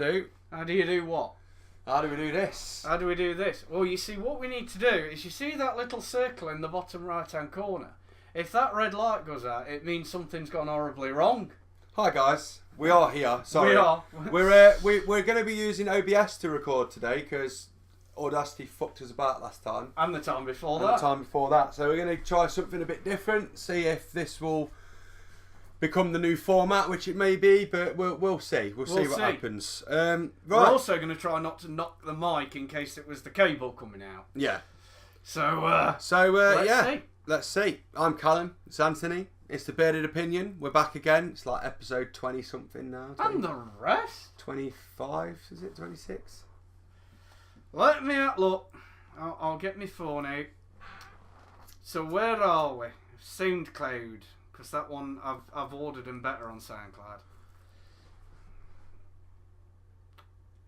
do. How do you do what? How do we do this? How do we do this? Well, you see, what we need to do is, you see that little circle in the bottom right-hand corner? If that red light goes out, it means something's gone horribly wrong. Hi guys, we are here. Sorry, We are. we're going to be using OBS to record today because Audacity fucked us about last time. And the time before And that. the time before that. So we're going to try something a bit different. See if this will become the new format, which it may be, but we'll see. We'll see what happens. Right. We're also going to try not to knock the mic in case it was the cable coming out. Yeah. So, Let's see. I'm Callum. It's Anthony. It's the Bearded Opinion. We're back again. It's like episode 20 something now. 20, and the rest? 25, is it? 26? Let me look. I'll get my phone out. So where are we? SoundCloud. Because that one I've ordered them better on SoundCloud.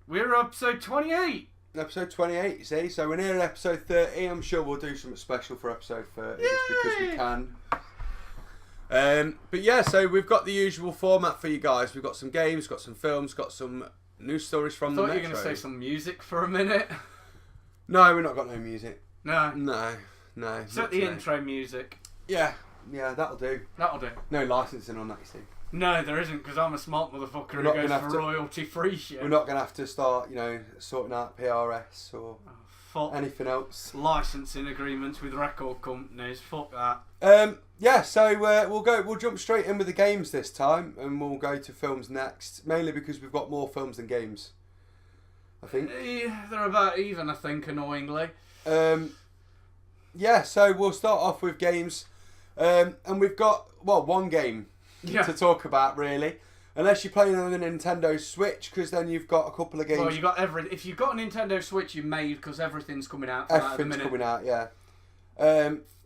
We're episode 28. Episode 28, you see. So we're near episode 30. I'm sure we'll do something special for episode 30 just because we can. But yeah, so we've got the usual format for you guys. We've got some games, got some films, got some news stories from the I thought Metro. you were going to say some music for a minute. No, we've not got no music. No. No. Set the intro music. Yeah, that'll do. That'll do. No licensing on that, you see. No, there isn't, because I'm a smart motherfucker who goes for royalty-free shit. We're not going to have to start, sorting out PRS or anything else. Licensing agreements with record companies. Fuck that. Yeah, so we'll jump straight in with the games this time, and we'll go to films next. Mainly because we've got more films than games, I think. Yeah, they're about even, I think, annoyingly. Yeah, so we'll start off with games, and we've got one game to talk about really, unless you're playing on the Nintendo Switch, because then you've got a couple of games. Well, if you've got a Nintendo Switch, you're made, because everything's coming out. Everything's coming out, yeah.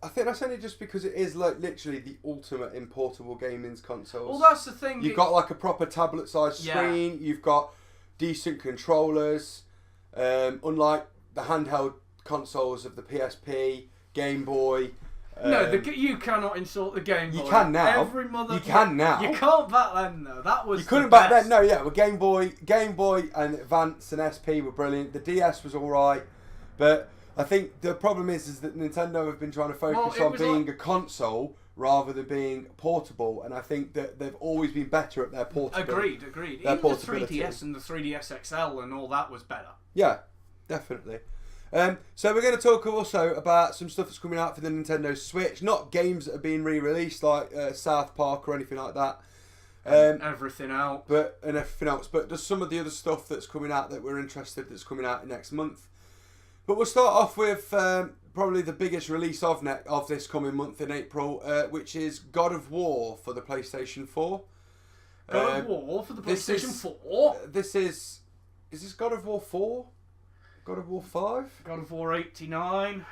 I think that's only just because it is like literally the ultimate in portable gaming consoles. Well, that's the thing. You've got like a proper tablet-sized screen. You've got decent controllers, unlike the handheld consoles of the PSP, Game Boy. No, you cannot insult the Game Boy. You can now. You can now. You can't back then though. That was. You couldn't back then. No, yeah. Well, Game Boy, and Advance and SP were brilliant. The DS was all right, but I think the problem is that Nintendo have been trying to focus on being a console rather than being portable, and I think that they've always been better at their portability. Agreed. Even the 3DS and the 3DS XL and all that was better. Yeah, definitely. So we're going to talk also about some stuff that's coming out for the Nintendo Switch, not games that are being re-released like South Park or anything like that. Everything else. But there's some of the other stuff that's coming out that we're interested that's coming out next month. But we'll start off with probably the biggest release of this coming month in April, which is God of War for the PlayStation 4. God of War for the PlayStation 4? Is this God of War 4? God of War 5? God of War 89.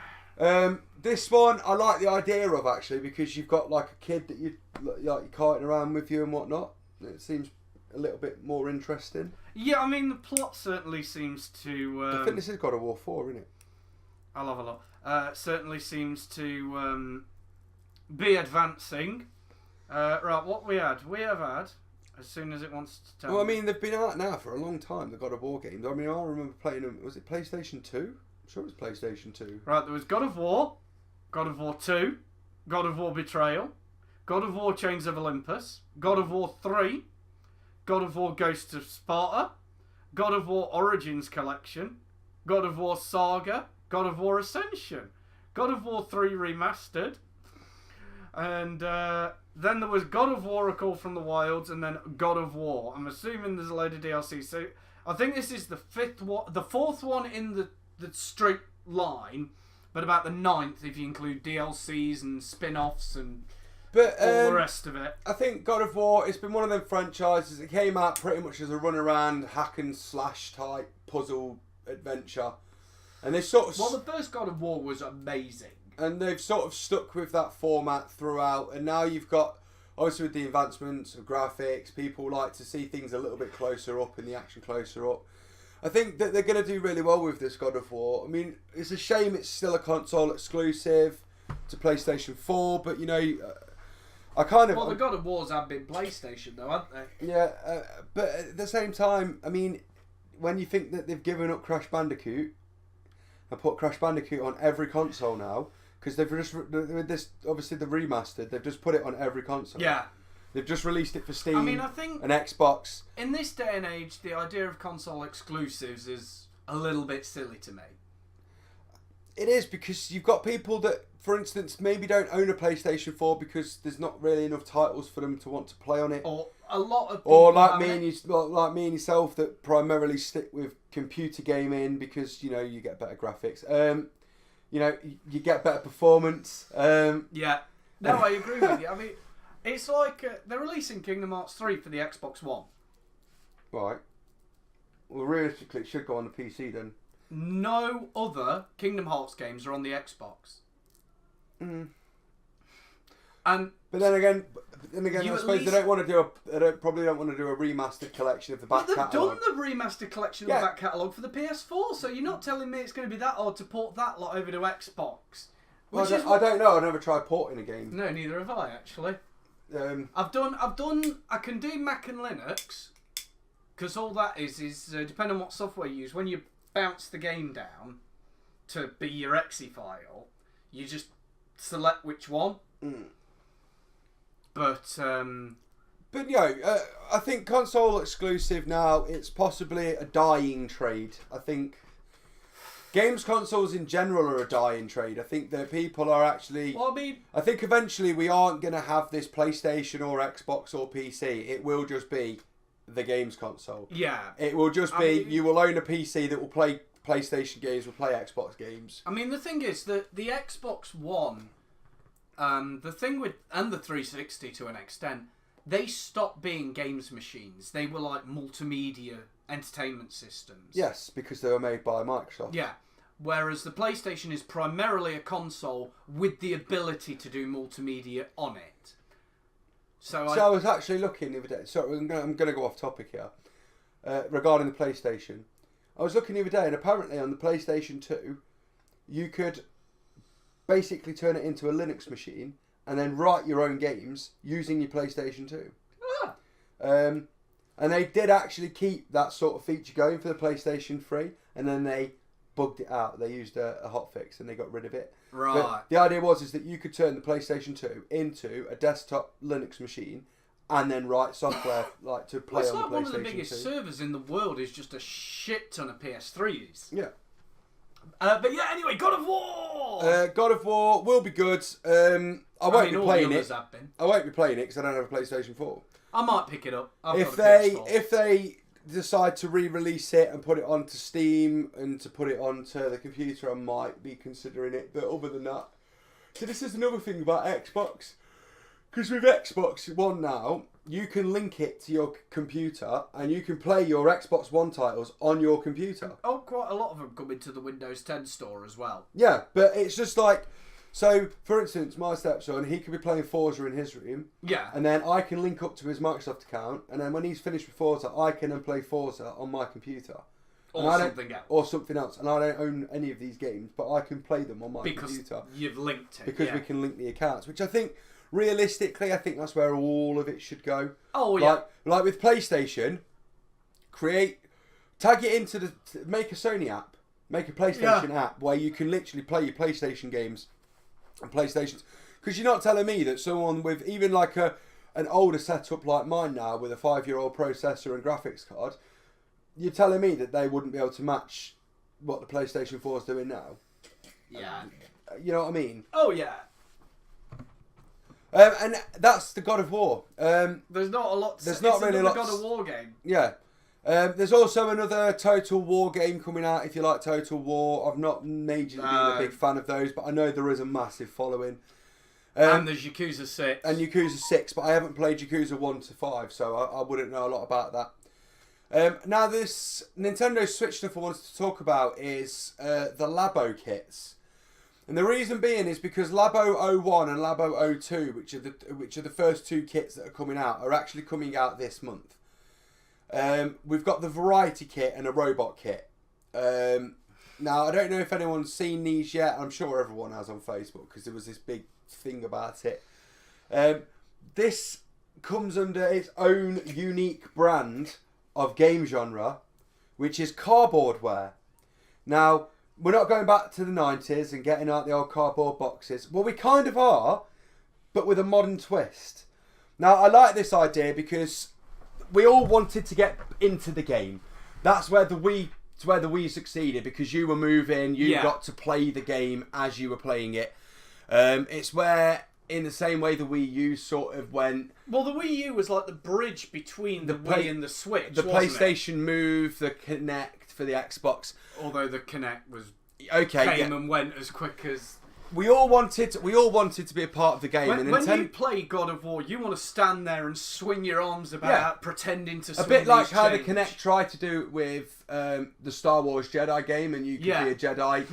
This one I like the idea of, actually, because you've got like a kid that you're carting around with you and whatnot. It seems a little bit more interesting. Yeah, I mean the plot certainly seems to. I think this is God of War 4, isn't it? I'll have a look. Certainly seems to be advancing. Right, what we have had. As soon as it wants to tell. Well, I mean, they've been out now for a long time, the God of War games. I mean, I remember playing them. Was it PlayStation 2? I'm sure it was PlayStation 2. Right, there was God of War 2, God of War Betrayal, God of War Chains of Olympus, God of War 3, God of War Ghosts of Sparta, God of War Origins Collection, God of War Saga, God of War Ascension, God of War 3 Remastered, and then there was God of War: A Call from the Wilds, and then God of War. I'm assuming there's a load of DLC. So I think this is the fourth one in the straight line, but about the 9th if you include DLCs and spin-offs and all the rest of it. I think God of War, it's been one of them franchises. It came out pretty much as a run-around, hack and slash type puzzle adventure, and they sort of. Well, the first God of War was amazing. And they've sort of stuck with that format throughout, and now you've got, obviously with the advancements of graphics, people like to see things a little bit closer up and the action closer up. I think that they're going to do really well with this God of War. I mean, it's a shame it's still a console exclusive to PlayStation 4, but I kind of... Well, the God of Wars have been PlayStation though, haven't they? Yeah, but at the same time, I mean, when you think that they've given up Crash Bandicoot and put Crash Bandicoot on every console now, because they've just with this obviously the remastered, they've just put it on every console. Yeah. They've just released it for Steam. I mean, I think and Xbox. in this day and age, the idea of console exclusives is a little bit silly to me. It is, because you've got people that, for instance, maybe don't own a PlayStation 4 because there's not really enough titles for them to want to play on it. Or a lot of people Or like me and yourself that primarily stick with computer gaming because, you know, you get better graphics. You know, you get better performance. Yeah. No, I agree with you. I mean, it's like they're releasing Kingdom Hearts 3 for the Xbox One. Right. Well, realistically, it should go on the PC then. No other Kingdom Hearts games are on the Xbox. Mm. And But then again, You I at suppose least- they probably don't want to do a remastered collection of the back they've catalogue. done the remastered collection Yeah. of the back catalogue for the PS4, so you're not telling me it's going to be that hard to port that lot over to Xbox. Well, Which I is don't, I don't know. I've never tried porting a game. No, neither have I actually. Um, I can do Mac and Linux, because all that is depending on what software you use. When you bounce the game down to be your exe file, you just select which one. mm. But I think console exclusive now, it's possibly a dying trade. I think games consoles in general are a dying trade. I think that people are actually... well, I mean, I think eventually we aren't going to have this PlayStation or Xbox or PC. It will just be the games console. yeah. It will just be, you will own a PC that will play PlayStation games, will play Xbox games. I mean, the thing is that the Xbox One, the thing with, and the 360 to an extent, they stopped being games machines. They were like multimedia entertainment systems. Yes, because they were made by Microsoft. Yeah. Whereas the PlayStation is primarily a console with the ability to do multimedia on it. So I was actually looking the other day. Sorry, I'm going to go off topic here. Regarding the PlayStation. I was looking the other day, and apparently on the PlayStation 2, you could basically turn it into a Linux machine and then write your own games using your PlayStation 2. Ah. And they did actually keep that sort of feature going for the PlayStation 3, and then they bugged it out. They used a hotfix and they got rid of it. Right. But the idea was that you could turn the PlayStation 2 into a desktop Linux machine and then write software like to play Well, it's on like the PlayStation one of the biggest 2. servers in the world is just a shit ton of PS3s. Yeah. But yeah, anyway, God of War! God of War will be good. I won't be all playing the it. others have been. I won't be playing it because I don't have a PlayStation 4. I might pick it up. I've If got a PS4. they decide to re-release it and put it onto Steam and to put it onto the computer, I might be considering it. But other than that, so this is another thing about Xbox, because with Xbox One now, you can link it to your computer and you can play your Xbox One titles on your computer. Oh, quite a lot of them come into the Windows 10 store as well. Yeah, but it's just like, so for instance, my stepson, he could be playing Forza in his room. Yeah. And then I can link up to his Microsoft account, and then when he's finished with Forza, I can then play Forza on my computer. And Or I don't- something else. Or something else. And I don't own any of these games, but I can play them on my Because computer. you've linked it. Because yeah. we can link the accounts, which I think, realistically, I think that's where all of it should go. Oh, yeah. Like with PlayStation, tag it into make a Sony app. Make a PlayStation app where you can literally play your PlayStation games and PlayStations. Because you're not telling me that someone with even like an older setup like mine now with a 5-year-old processor and graphics card, you're telling me that they wouldn't be able to match what the PlayStation 4 is doing now. Yeah. You know what I mean? Oh, yeah. And that's the God of War. There's not a lot. There's not really another lots- God of War game. Yeah. There's also another Total War game coming out if you like Total War. I've not majorly been a big fan of those, but I know there is a massive following. And there's Yakuza 6. And Yakuza 6, but I haven't played Yakuza 1 to 5, so I wouldn't know a lot about that. Now, this Nintendo Switch stuff I wanted to talk about is the Labo kits. And the reason being is because Labo 01 and Labo 02, which are the first two kits that are coming out, are actually coming out this month. We've got the Variety Kit and a Robot Kit. Now, I don't know if anyone's seen these yet. I'm sure everyone has on Facebook because there was this big thing about it. This comes under its own unique brand of game genre which is cardboardware. Now, we're not going back to the 90s and getting out the old cardboard boxes. Well, we kind of are, but with a modern twist. Now, I like this idea because we all wanted to get into the game. That's where the Wii succeeded, because you were moving, you got to play the game as you were playing it. It's where, in the same way the Wii U sort of went... Well, the Wii U was like the bridge between the Wii and the Switch, The PlayStation Move, the Kinect for the Xbox. Although the Kinect was came and went as quick as... We all wanted to be a part of the game. When you play God of War, you want to stand there and swing your arms about, pretending to swing. A bit like how the Kinect tried to do it with the Star Wars Jedi game, and you could be a Jedi.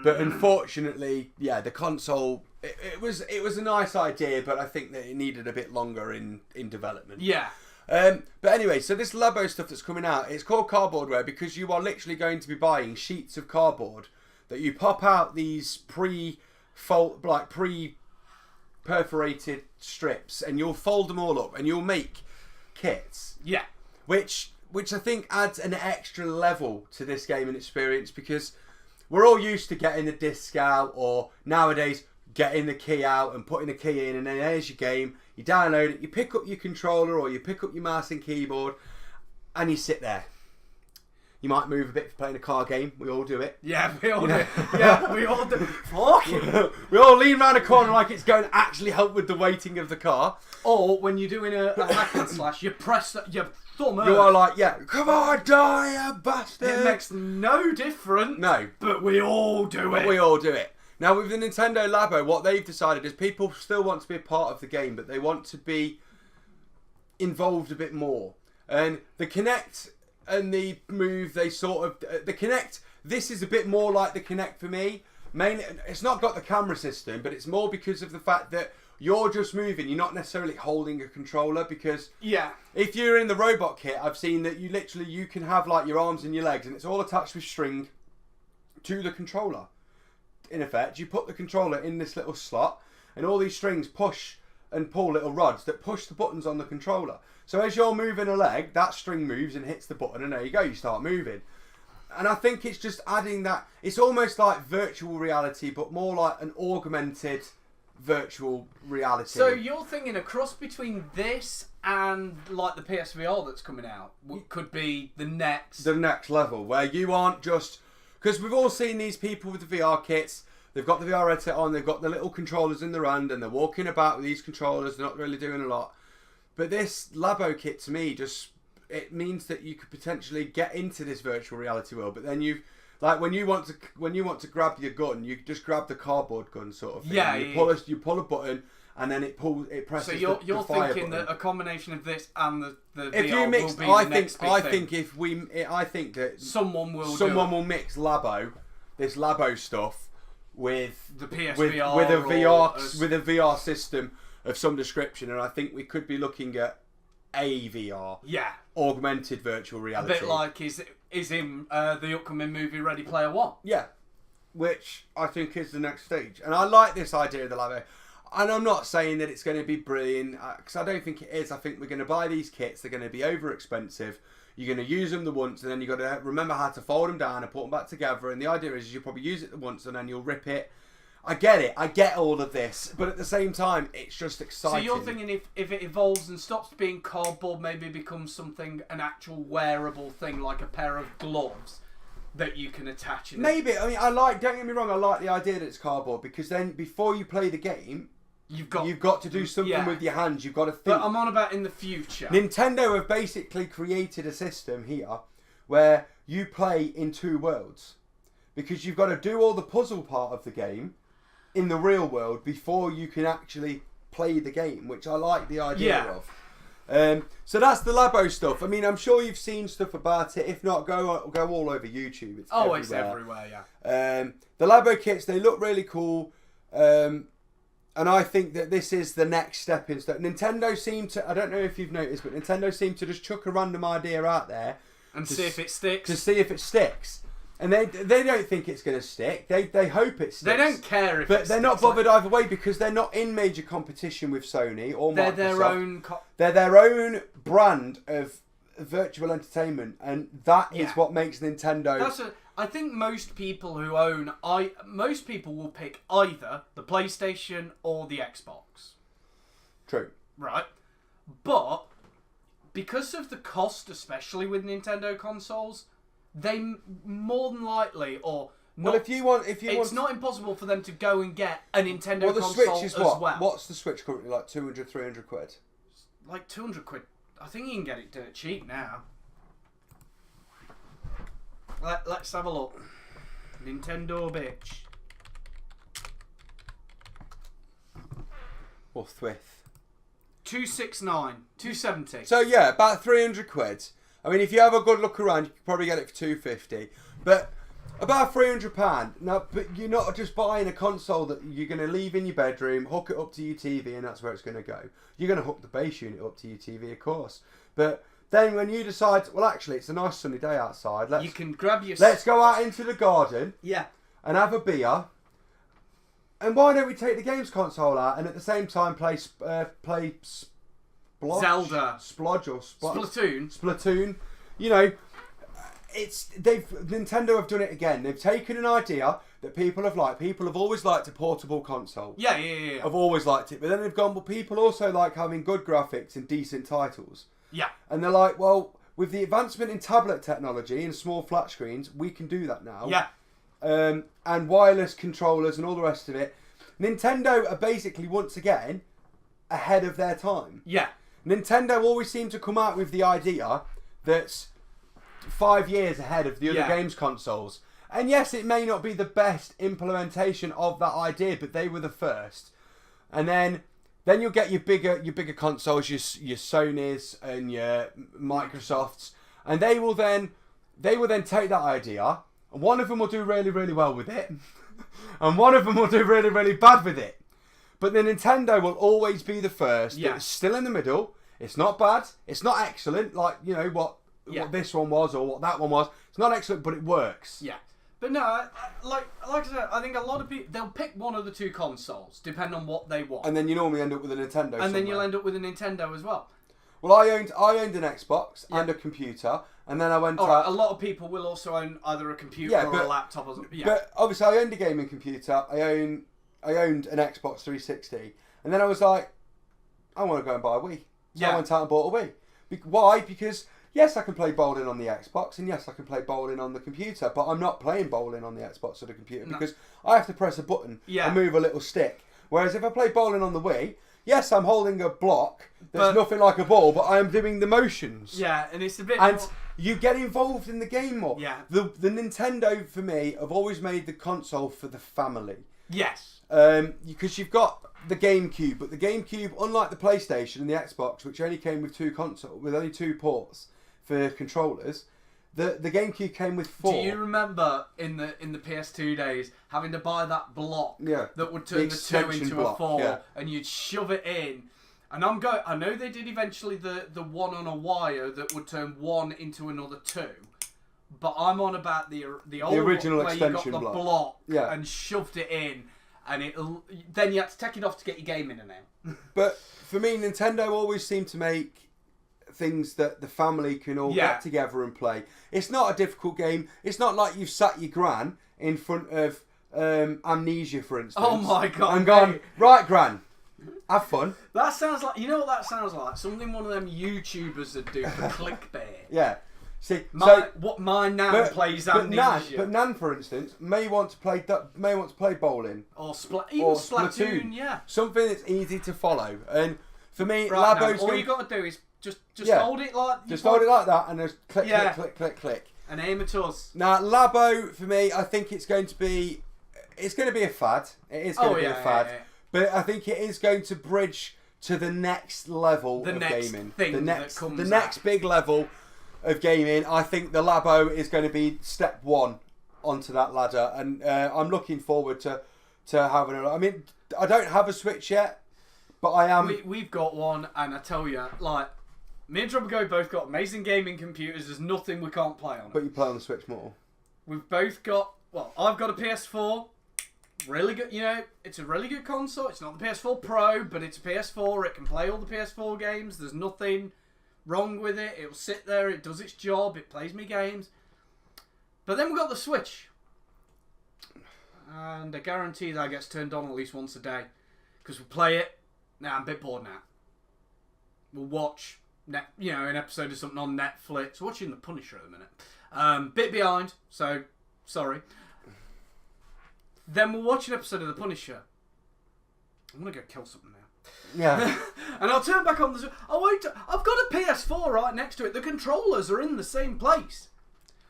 But unfortunately, the console... It was a nice idea, but I think that it needed a bit longer in development. Yeah. But anyway, so this Labo stuff that's coming out, it's called cardboardware because you are literally going to be buying sheets of cardboard that you pop out these pre-perforated strips, and you'll fold them all up and you'll make kits. Yeah. Which I think adds an extra level to this gaming experience, because we're all used to getting the disc out, or nowadays getting the key out and putting the key in, and then there's your game. You download it, you pick up your controller or you pick up your mouse and keyboard, and you sit there. You might move a bit for playing a car game. We all do it. Yeah, we all do it. Yeah, we all do. Fuck it. We all lean around a corner like it's going to actually help with the weighting of the car. Or when you're doing a hack and slash, you press your thumb up. You are like, come on, die, you bastard. It makes no difference. No. But we all do it. We all do it. Now, with the Nintendo Labo, what they've decided is people still want to be a part of the game, but they want to be involved a bit more. And the Kinect and the Move, the Kinect, this is a bit more like the Kinect for me. Mainly, it's not got the camera system, but it's more because of the fact that you're just moving. You're not necessarily holding a controller, because if you're in the robot kit, I've seen that you can have like your arms and your legs, and it's all attached with string to the controller. In effect, you put the controller in this little slot, and all these strings push and pull little rods that push the buttons on the controller. So as you're moving a leg, that string moves and hits the button, and there you go, you start moving. And I think it's just adding that, it's almost like virtual reality, but more like an augmented virtual reality. So you're thinking a cross between this and like the PSVR that's coming out could be the next level, where you aren't just... Because we've all seen these people with the VR kits. They've got the VR headset on. They've got the little controllers in their hand, and they're walking about with these controllers. They're not really doing a lot. But this Labo kit, to me, it means that you could potentially get into this virtual reality world. But then when you want to grab your gun, you just grab the cardboard gun sort of thing. Yeah. You pull a button, and then it presses. So you're the fire thinking button. that a combination of this and the if VR you mix, will be the next big thing. I think that someone will mix this Labo stuff with the PSVR with a VR system of some description, and I think we could be looking at a VR, augmented virtual reality, a bit like is in the upcoming movie Ready Player One. Yeah, which I think is the next stage, and I like this idea of the Labo. And I'm not saying that it's going to be brilliant, because I don't think it is. I think we're going to buy these kits. They're going to be over expensive. You're going to use them the once, and then you've got to remember how to fold them down and put them back together. And the idea is you'll probably use it the once, and then you'll rip it. I get it. I get all of this. But at the same time, it's just exciting. So you're thinking if it evolves and stops being cardboard, maybe it becomes an actual wearable thing, like a pair of gloves that you can attach in. Maybe. I mean, don't get me wrong, I like the idea that it's cardboard, because then before you play the game... You've got to do something with your hands. You've got to think. But I'm on about in the future. Nintendo have basically created a system here where you play in two worlds, because you've got to do all the puzzle part of the game in the real world before you can actually play the game, which I like the idea of. So that's the Labo stuff. I mean, I'm sure you've seen stuff about it. If not, go all over YouTube. It's everywhere. It's everywhere, yeah. The Labo kits, they look really cool. And I think that this is the next step in stuff. Nintendo seem to, I don't know if you've noticed, but Nintendo seem to just chuck a random idea out there. And see if it sticks. To see if it sticks. And they don't think it's going to stick. They hope it sticks. They don't care if But they're not bothered either way, because they're not in major competition with Sony or Microsoft. They're their own... They're their own brand of virtual entertainment, and that is Yeah. what makes Nintendo. I think most people who own most people will pick either the PlayStation or the Xbox. True. Right. But because of the cost, especially with Nintendo consoles, they more than likely or not, Well, if you want, it's not impossible for them to go and get a Nintendo well, the console Switch is as what? well. What's the Switch currently like? 200, 300 quid. Like 200 quid. I think you can get it dirt cheap now. Let's have a look. Nintendo bitch. Or Thwith. 269, 270. So yeah, about 300 quid. I mean, if you have a good look around, you can probably get it for 250. But about £300. Now, but you're not just buying a console that you're going to leave in your bedroom, hook it up to your TV, and that's where it's going to go. You're going to hook the base unit up to your TV, of course. But then when you decide, well, actually, it's a nice sunny day outside. You can grab your... Let's go out into the garden Yeah. and have a beer. And why don't we take the games console out and at the same time play Splodge? Zelda. Splodge or Splatoon. Splatoon. You know, Nintendo have done it again. They've taken an idea that people have liked. People have always liked a portable console. Yeah. Have always liked it. But then they've gone, but people also like having good graphics and decent titles. Yeah. And they're like, well, with the advancement in tablet technology and small flat screens, we can do that now. Yeah. And wireless controllers and all the rest of it. Nintendo are basically, once again, ahead of their time. Yeah. Nintendo always seem to come out with the idea that's 5 years ahead of the other games consoles. And yes, it may not be the best implementation of that idea, but they were the first. And then you'll get your bigger consoles, your Sonys and your Microsofts, and they will then take that idea, and one of them will do really, really well with it, and one of them will do really, really bad with it. But the Nintendo will always be the first. Yeah. It's still in the middle. It's not bad. It's not excellent, like, you know, what this one was or what that one was. It's not excellent, but it works. Yeah. But no, like I said, I think a lot of people, they'll pick one of the two consoles, depending on what they want. And then you normally end up with a Nintendo And then you'll end up with a Nintendo as well. Well, I owned an Xbox and a computer, and then I went out... A lot of people will also own either a computer or a laptop or something. Yeah. But obviously I owned a gaming computer, I owned an Xbox 360, and then I was like, I want to go and buy a Wii. So I went out and bought a Wii. Why? Because... yes, I can play bowling on the Xbox, and yes, I can play bowling on the computer, but I'm not playing bowling on the Xbox or the computer because I have to press a button and move a little stick. Whereas if I play bowling on the Wii, yes, I'm holding a block that's nothing like a ball, but I am doing the motions. Yeah, and it's a bit And more... you get involved in the game more. Yeah. The Nintendo, for me, have always made the console for the family. Yes. Because you've got the GameCube, but the GameCube, unlike the PlayStation and the Xbox, which only came with only two ports for controllers, the GameCube came with 4. Do you remember in the PS2 days having to buy that block that would turn the 2 into a 4 and you'd shove it in? And I know they did eventually the one on a wire that would turn 1 into another 2. But I'm on about the old original one where extension you got the block. block and shoved it in, and then you had to take it off to get your game in and out. But for me, Nintendo always seemed to make things that the family can all get together and play. It's not a difficult game. It's not like you've sat your gran in front of Amnesia, for instance. Oh my god! And gone, right, gran, have fun. That sounds like, you know what that sounds like? Something one of them YouTubers would do for clickbait. Yeah. See, my nan plays Amnesia. But Nan, for instance, may want to play bowling or Splatoon. Yeah, something that's easy to follow. And for me, right, Labo's all you got to do is just hold it like that, and just click, click. And aim at us. Now, Labo, for me, I think it's going to be a fad. It is going to be a fad. Yeah. But I think it is going to bridge to the next level of gaming. The next big level of gaming. I think the Labo is going to be step 1 onto that ladder, and I'm looking forward to having it. I mean, I don't have a Switch yet, but I am. We've got one, and I tell you, like, me and Trouble both got amazing gaming computers. There's nothing we can't play on. But you play on the Switch more. We've both got. Well, I've got a PS4. Really good, you know, it's a really good console. It's not the PS4 Pro, but it's a PS4. It can play all the PS4 games. There's nothing wrong with it. It'll sit there, it does its job, it plays me games. But then we've got the Switch. And I guarantee that gets turned on at least once a day. Because we'll play it. Now, I'm a bit bored now. We'll watch, an episode of something on Netflix. Watching The Punisher at the minute. Bit behind, so sorry. Then we'll watch an episode of The Punisher. I'm going to go kill something now. Yeah. And I'll turn back on the... I've got a PS4 right next to it. The controllers are in the same place.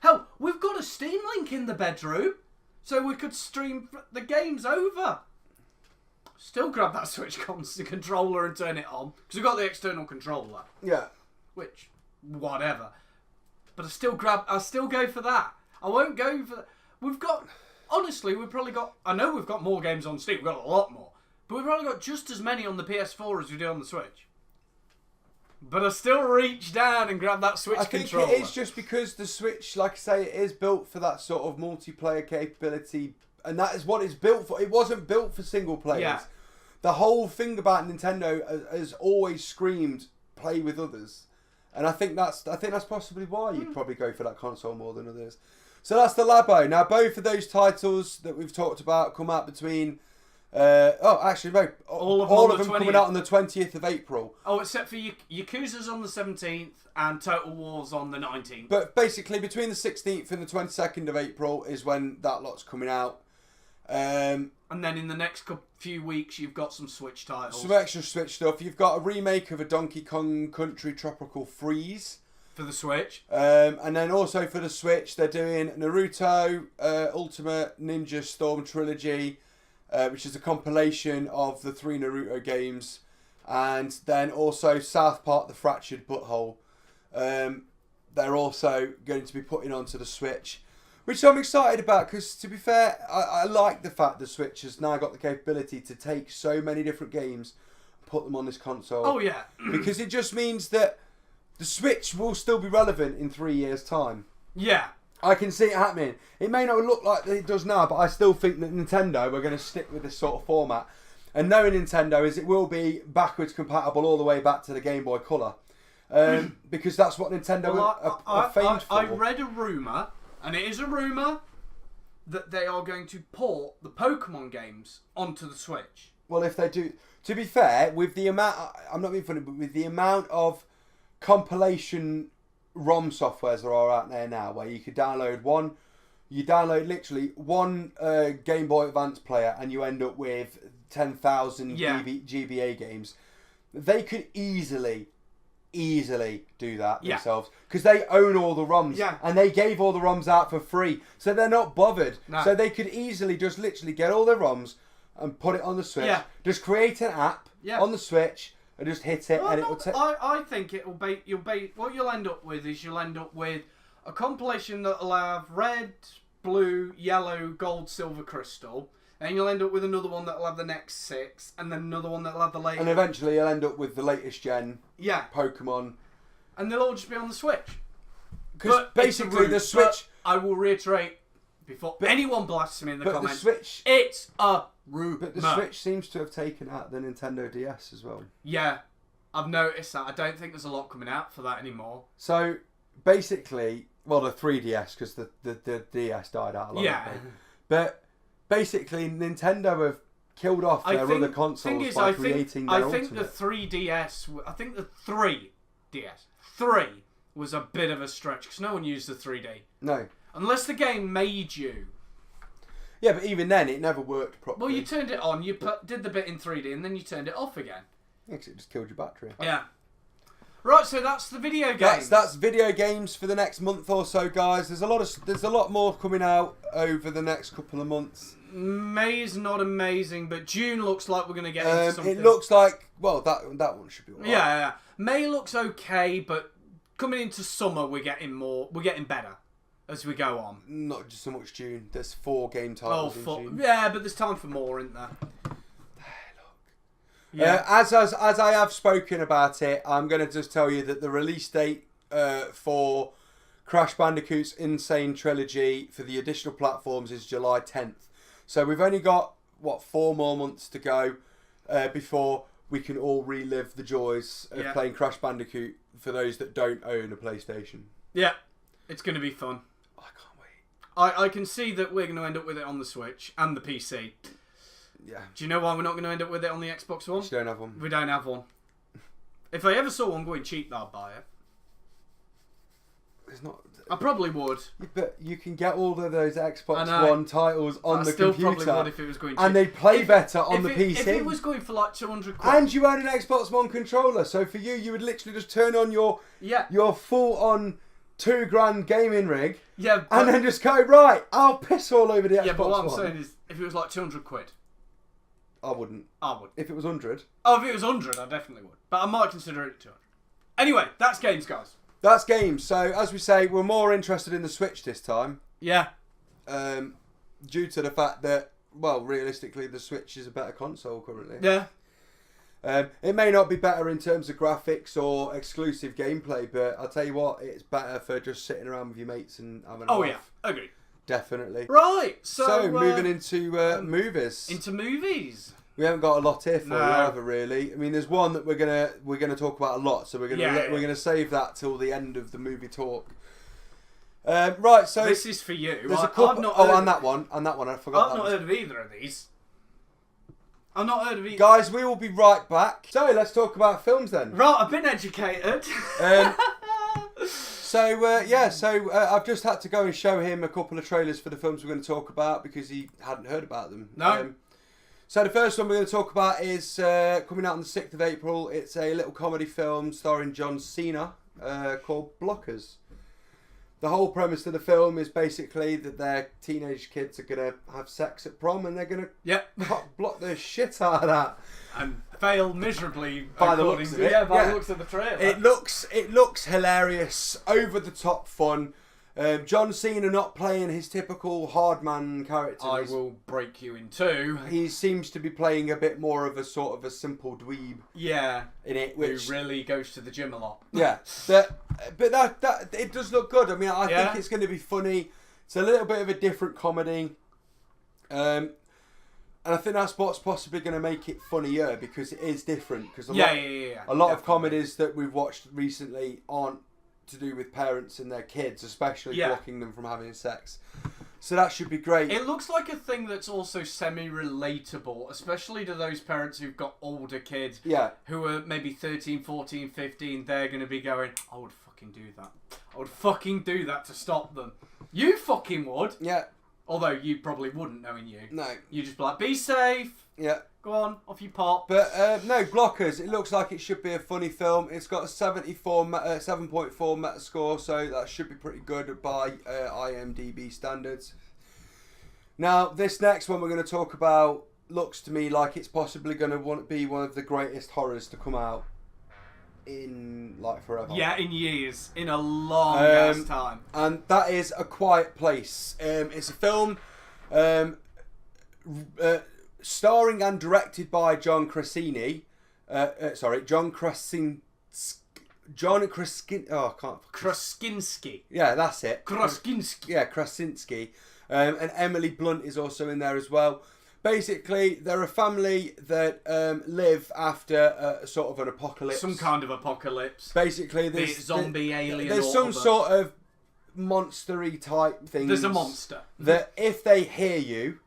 Hell, we've got a Steam Link in the bedroom. So we could stream the games over. Still grab that Switch controller and turn it on. Because we've got the external controller. Yeah. Which, whatever. But I'll still go for that. I won't go for... Honestly, we've probably got... I know we've got more games on Steam. We've got a lot more. But we've probably got just as many on the PS4 as we do on the Switch. But I still reach down and grab that Switch controller. I think it is just because the Switch, like I say, it is built for that sort of multiplayer capability. And that is what it's built for. It wasn't built for single players. Yeah. The whole thing about Nintendo has always screamed, play with others. And I think that's possibly why you'd probably go for that console more than others. So that's the Labo. Now, both of those titles that we've talked about come out between... all of them coming out on the 20th of April. Oh, except for Yakuza's on the 17th and Total War's on the 19th. But basically, between the 16th and the 22nd of April is when that lot's coming out. And then in the next few weeks, you've got some Switch titles. Some extra Switch stuff. You've got a remake of a Donkey Kong Country Tropical Freeze. For the Switch. And then also for the Switch, they're doing Naruto Ultimate Ninja Storm Trilogy, which is a compilation of the 3 Naruto games. And then also South Park The Fractured Butthole. They're also going to be putting onto the Switch, which I'm excited about because, to be fair, I like the fact the Switch has now got the capability to take so many different games and put them on this console. Oh, yeah. Because it just means that the Switch will still be relevant in 3 years' time. Yeah. I can see it happening. It may not look like it does now, but I still think that Nintendo are going to stick with this sort of format. And knowing Nintendo is it will be backwards compatible all the way back to the Game Boy Color. Because that's what Nintendo are famed for. I read a rumour, and it is a rumour, that they are going to port the Pokemon games onto the Switch. Well, if they do... To be fair, with the amount... I'm not being funny, but with the amount of compilation ROM softwares there are out there now, where you could download one... You download literally one Game Boy Advance player and you end up with 10,000 GBA games. They could easily do that themselves because they own all the ROMs and they gave all the ROMs out for free, so they're not bothered. No. So they could easily just literally get all their ROMs and put it on the Switch. Yeah. Just create an app on the Switch and just hit it, and it will take. I think it will be. What you'll end up with is a compilation that'll have red, blue, yellow, gold, silver, crystal. And you'll end up with another one that'll have the next 6, and then another one that'll have the latest. And eventually you'll end up with the latest gen Pokemon. And they'll all just be on the Switch. Because basically the Switch... I will reiterate, before anyone blasts me in the comments, the Switch, it's a rumour. But the Switch seems to have taken out the Nintendo DS as well. Yeah, I've noticed that. I don't think there's a lot coming out for that anymore. So, basically, well, the 3DS, because the DS died out a lot. Yeah. But... Basically, Nintendo have killed off their other consoles by creating their I think the 3DS... I think the 3DS... 3 was a bit of a stretch, because no one used the 3D. No. Unless the game made you. Yeah, but even then, it never worked properly. Well, you turned it on, did the bit in 3D, and then you turned it off again. Yeah, because it just killed your battery. Yeah. Right, so that's the video games. That's video games for the next month or so, guys. There's a lot more coming out over the next couple of months. May is not amazing, but June looks like we're going to get into something. It looks like, well, that one should be alright. Yeah. May looks okay, but coming into summer, we're getting better as we go on. Not just so much June. There's 4 game titles in June. Yeah, but there's time for more, isn't there? Yeah. As I have spoken about it, I'm going to just tell you that the release date for Crash Bandicoot's Insane Trilogy for the additional platforms is July 10th. So we've only got, 4 more months to go before we can all relive the joys of playing Crash Bandicoot for those that don't own a PlayStation. Yeah, it's going to be fun. I can't wait. I can see that we're going to end up with it on the Switch and the PC. Yeah. Do you know why we're not going to end up with it on the Xbox One? You don't have one. We don't have one. If I ever saw one going cheap, I'd buy it. It's not. I probably would. But you can get all of those Xbox One titles on the still computer. Probably would if it was going cheap. And they play better on the PC. If it was going for like 200 quid. And you own an Xbox One controller, so for you would literally just turn on your full-on $2,000 gaming rig, and then just go, right, I'll piss all over the Xbox One. Yeah, but what I'm saying is, if it was like 200 quid. I wouldn't. I would. If it was 100. Oh, if it was 100, I definitely would. But I might consider it 200. Anyway, that's games, guys. That's games. So, as we say, we're more interested in the Switch this time. Yeah. Due to the fact that, well, realistically, the Switch is a better console currently. Yeah. It may not be better in terms of graphics or exclusive gameplay, but I'll tell you what, it's better for just sitting around with your mates and having a laugh. Yeah, agreed. Definitely. Right, so moving into movies. Into movies. We haven't got a lot here for you either, really. I mean, there's one that we're gonna talk about a lot, so we're gonna save that till the end of the movie talk. Right, so this is for you. There's a couple. And that one. I forgot. I've not heard of either of these. I've not heard of either. Guys, we will be right back. So let's talk about films then. Right, I've been educated. So I've just had to go and show him a couple of trailers for the films we're going to talk about because he hadn't heard about them. No. So the first one we're going to talk about is coming out on the 6th of April. It's a little comedy film starring John Cena called Blockers. The whole premise of the film is basically that their teenage kids are going to have sex at prom and they're going to block the shit out of that. And fail miserably by the looks of it. The looks of the trailer. It looks hilarious, over the top fun. John Cena not playing his typical hard man character. I will break you in two. He seems to be playing a bit more of a sort of a simple dweeb. Yeah. In it, which who really goes to the gym a lot. Yeah. But that it does look good. I mean, I think it's going to be funny. It's a little bit of a different comedy. And I think that's what's possibly going to make it funnier because it is different. Because a lot of comedies that we've watched recently aren't to do with parents and their kids, especially blocking them from having sex. So that should be great. It looks like a thing that's also semi-relatable, especially to those parents who've got older kids who are maybe 13, 14, 15. They're going to be going, I would fucking do that. I would fucking do that to stop them. You fucking would. Yeah. Although you probably wouldn't, knowing you. No. You just be like, be safe. Yeah. Go on, off you pop. But no, Blockers. It looks like it should be a funny film. It's got a 7.4 Metascore, so that should be pretty good by IMDb standards. Now, this next one we're going to talk about looks to me like it's possibly going to be one of the greatest horrors to come out in like forever. Yeah, in years, in a long ass time. And that is A Quiet Place. It's a film. Starring and directed by John Krasinski. Krasinski. Yeah, that's it. Krasinski. Yeah, Krasinski. And Emily Blunt is also in there as well. Basically, they're a family that live after a sort of an apocalypse. Some kind of apocalypse. Basically, there's zombie, alien. There's some sort of monstery type thing. There's a monster that if they hear you,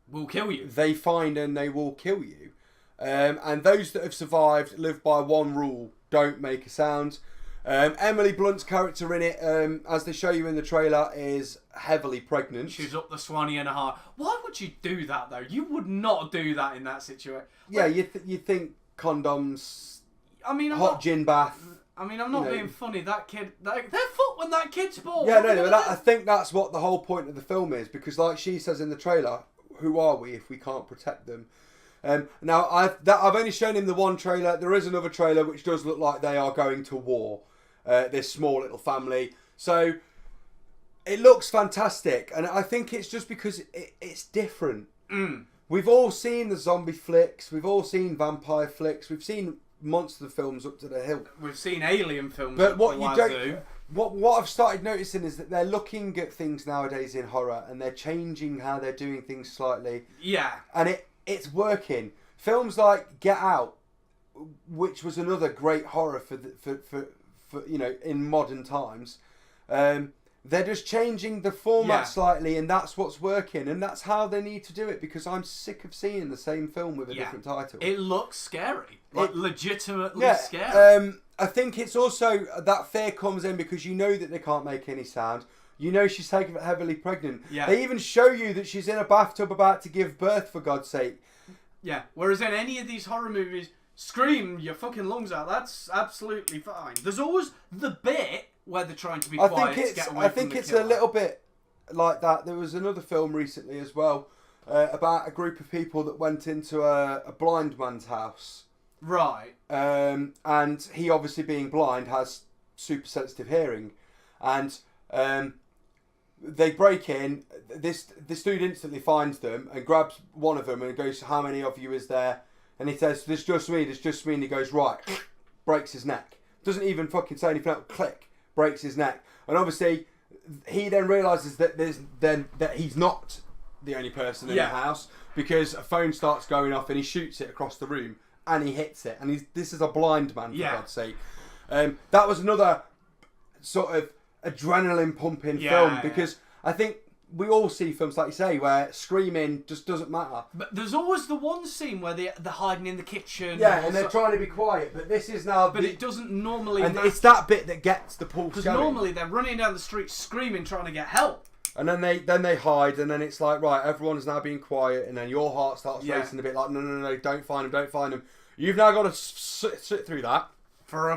will kill you. They find and they will kill you. And those that have survived live by one rule: don't make a sound. Emily Blunt's character in it, as they show you in the trailer, is heavily pregnant. She's up the Swanee and a half. Why would you do that though? You would not do that in that situation. Yeah, you think condoms. I mean, gin bath. I mean, I'm not being funny. That kid, their foot when that kid's born. Yeah, no, but I think that's what the whole point of the film is, because like she says in the trailer, who are we if we can't protect them? Now, I've only shown him the one trailer. There is another trailer which does look like they are going to war. This small little family. So it looks fantastic, and I think it's just because it's different. We've all seen the zombie flicks, we've all seen vampire flicks, we've seen monster films up to the hill, we've seen alien films. But what I've started noticing is that they're looking at things nowadays in horror, and they're changing how they're doing things slightly. Yeah, and it's working. Films like Get Out which was another great horror for in modern times. They're just changing the format slightly, and that's what's working, and that's how they need to do it, because I'm sick of seeing the same film with a different title. It looks scary, legitimately scary. I think it's also that fear comes in because you know that they can't make any sound. You know she's heavily pregnant. Yeah. They even show you that she's in a bathtub about to give birth, for God's sake. Yeah, whereas in any of these horror movies, scream your fucking lungs out, that's absolutely fine. There's always the bit where they're trying to be quiet to get away I from think the it's killer. a little bit like that. There was another film recently as well about a group of people that went into a blind man's house. Right. And he, obviously being blind, has super sensitive hearing. And they break in. This dude instantly finds them and grabs one of them and goes, "How many of you is there?" And he says, "There's just me, there's just me." And he goes, "Right." Breaks his neck. Doesn't even fucking say anything else. Click. Breaks his neck. And obviously, he then realises that that he's not the only person in the house, because a phone starts going off and he shoots it across the room and he hits it. And this is a blind man, for God's sake. That was another sort of adrenaline pumping film, because I think we all see films, like you say, where screaming just doesn't matter. But there's always the one scene where they're hiding in the kitchen. Yeah, and they're trying to be quiet, but this is now... But it doesn't normally... And it's that bit that gets the pulse Because going. normally they're running down the street screaming, trying to get help. And then they hide, and then it's like, right, everyone's now being quiet, and then your heart starts racing a bit like, no, don't find them. You've now got to sit through that. For a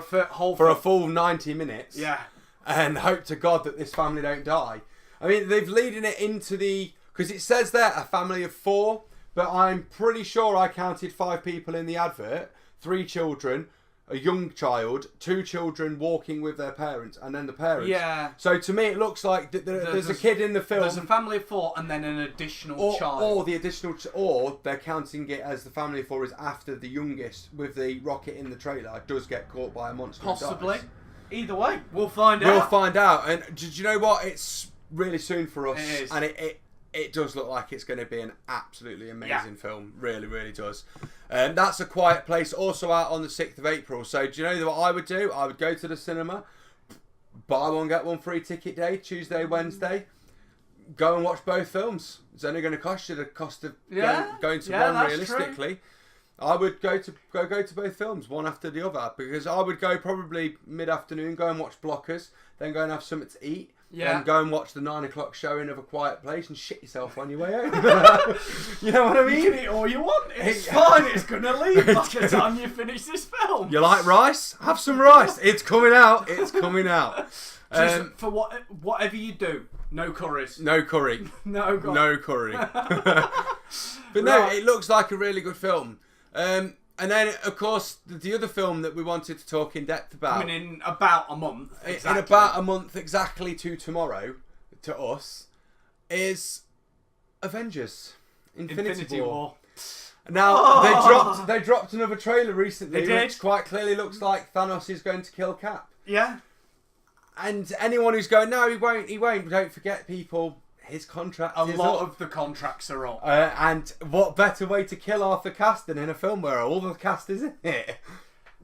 full 90 minutes. Yeah. And hope to God that this family don't die. I mean, they've leading it into because it says there a family of 4, but I'm pretty sure I counted 5 people in the advert. 3 children, a young child, 2 children walking with their parents, and then the parents. Yeah. So to me, it looks like there's a kid in the film. There's a family of 4 and then an additional child. Or the additional, or they're counting it as the family of 4 is after the youngest with the rocket in the trailer does get caught by a monster. Possibly. Either way, we'll find out. We'll find out. And do you know what? It's really soon for us. It is. And it does look like it's going to be an absolutely amazing film. Really, really does. That's A Quiet Place, also out on the 6th of April. So do you know what I would do? I would go to the cinema, buy one, get one free ticket day, Tuesday, Wednesday. Go and watch both films. It's only going to cost you the cost of going to one, realistically. True. I would go to both films, one after the other, because I would go probably mid-afternoon, go and watch Blockers, then go and have something to eat, then go and watch the 9 o'clock showing of A Quiet Place and shit yourself on your way home. You know what I mean? You can eat all you want. It's fine. It's going to leave by the time you finish this film. You like rice? Have some rice. It's coming out. It's coming out. Just for whatever you do, no curries. No curry. No curry. But no, it looks like a really good film. And then, of course, the other film that we wanted to talk in depth about... Coming in about a month. Exactly. In about a month exactly to tomorrow, to us, is Avengers. Infinity War. Now, they dropped another trailer recently, which quite clearly looks like Thanos is going to kill Cap. Yeah. And anyone who's going, no, he won't, don't forget, people... His contract is up. Of the contracts are up. And what better way to kill half the cast than in a film where all the cast is in it?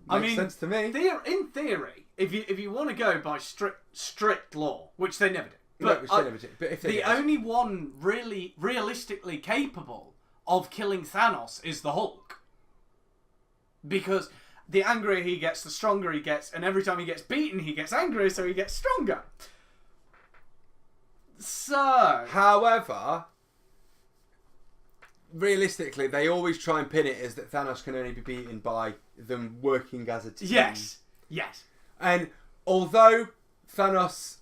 Makes sense to me. In theory, if you want to go by strict law, which they never do, but if the only one really realistically capable of killing Thanos is the Hulk. Because the angrier he gets, the stronger he gets, and every time he gets beaten, he gets angrier, so he gets stronger. So, however, realistically, they always try and pin it as that Thanos can only be beaten by them working as a team. Yes. And although Thanos,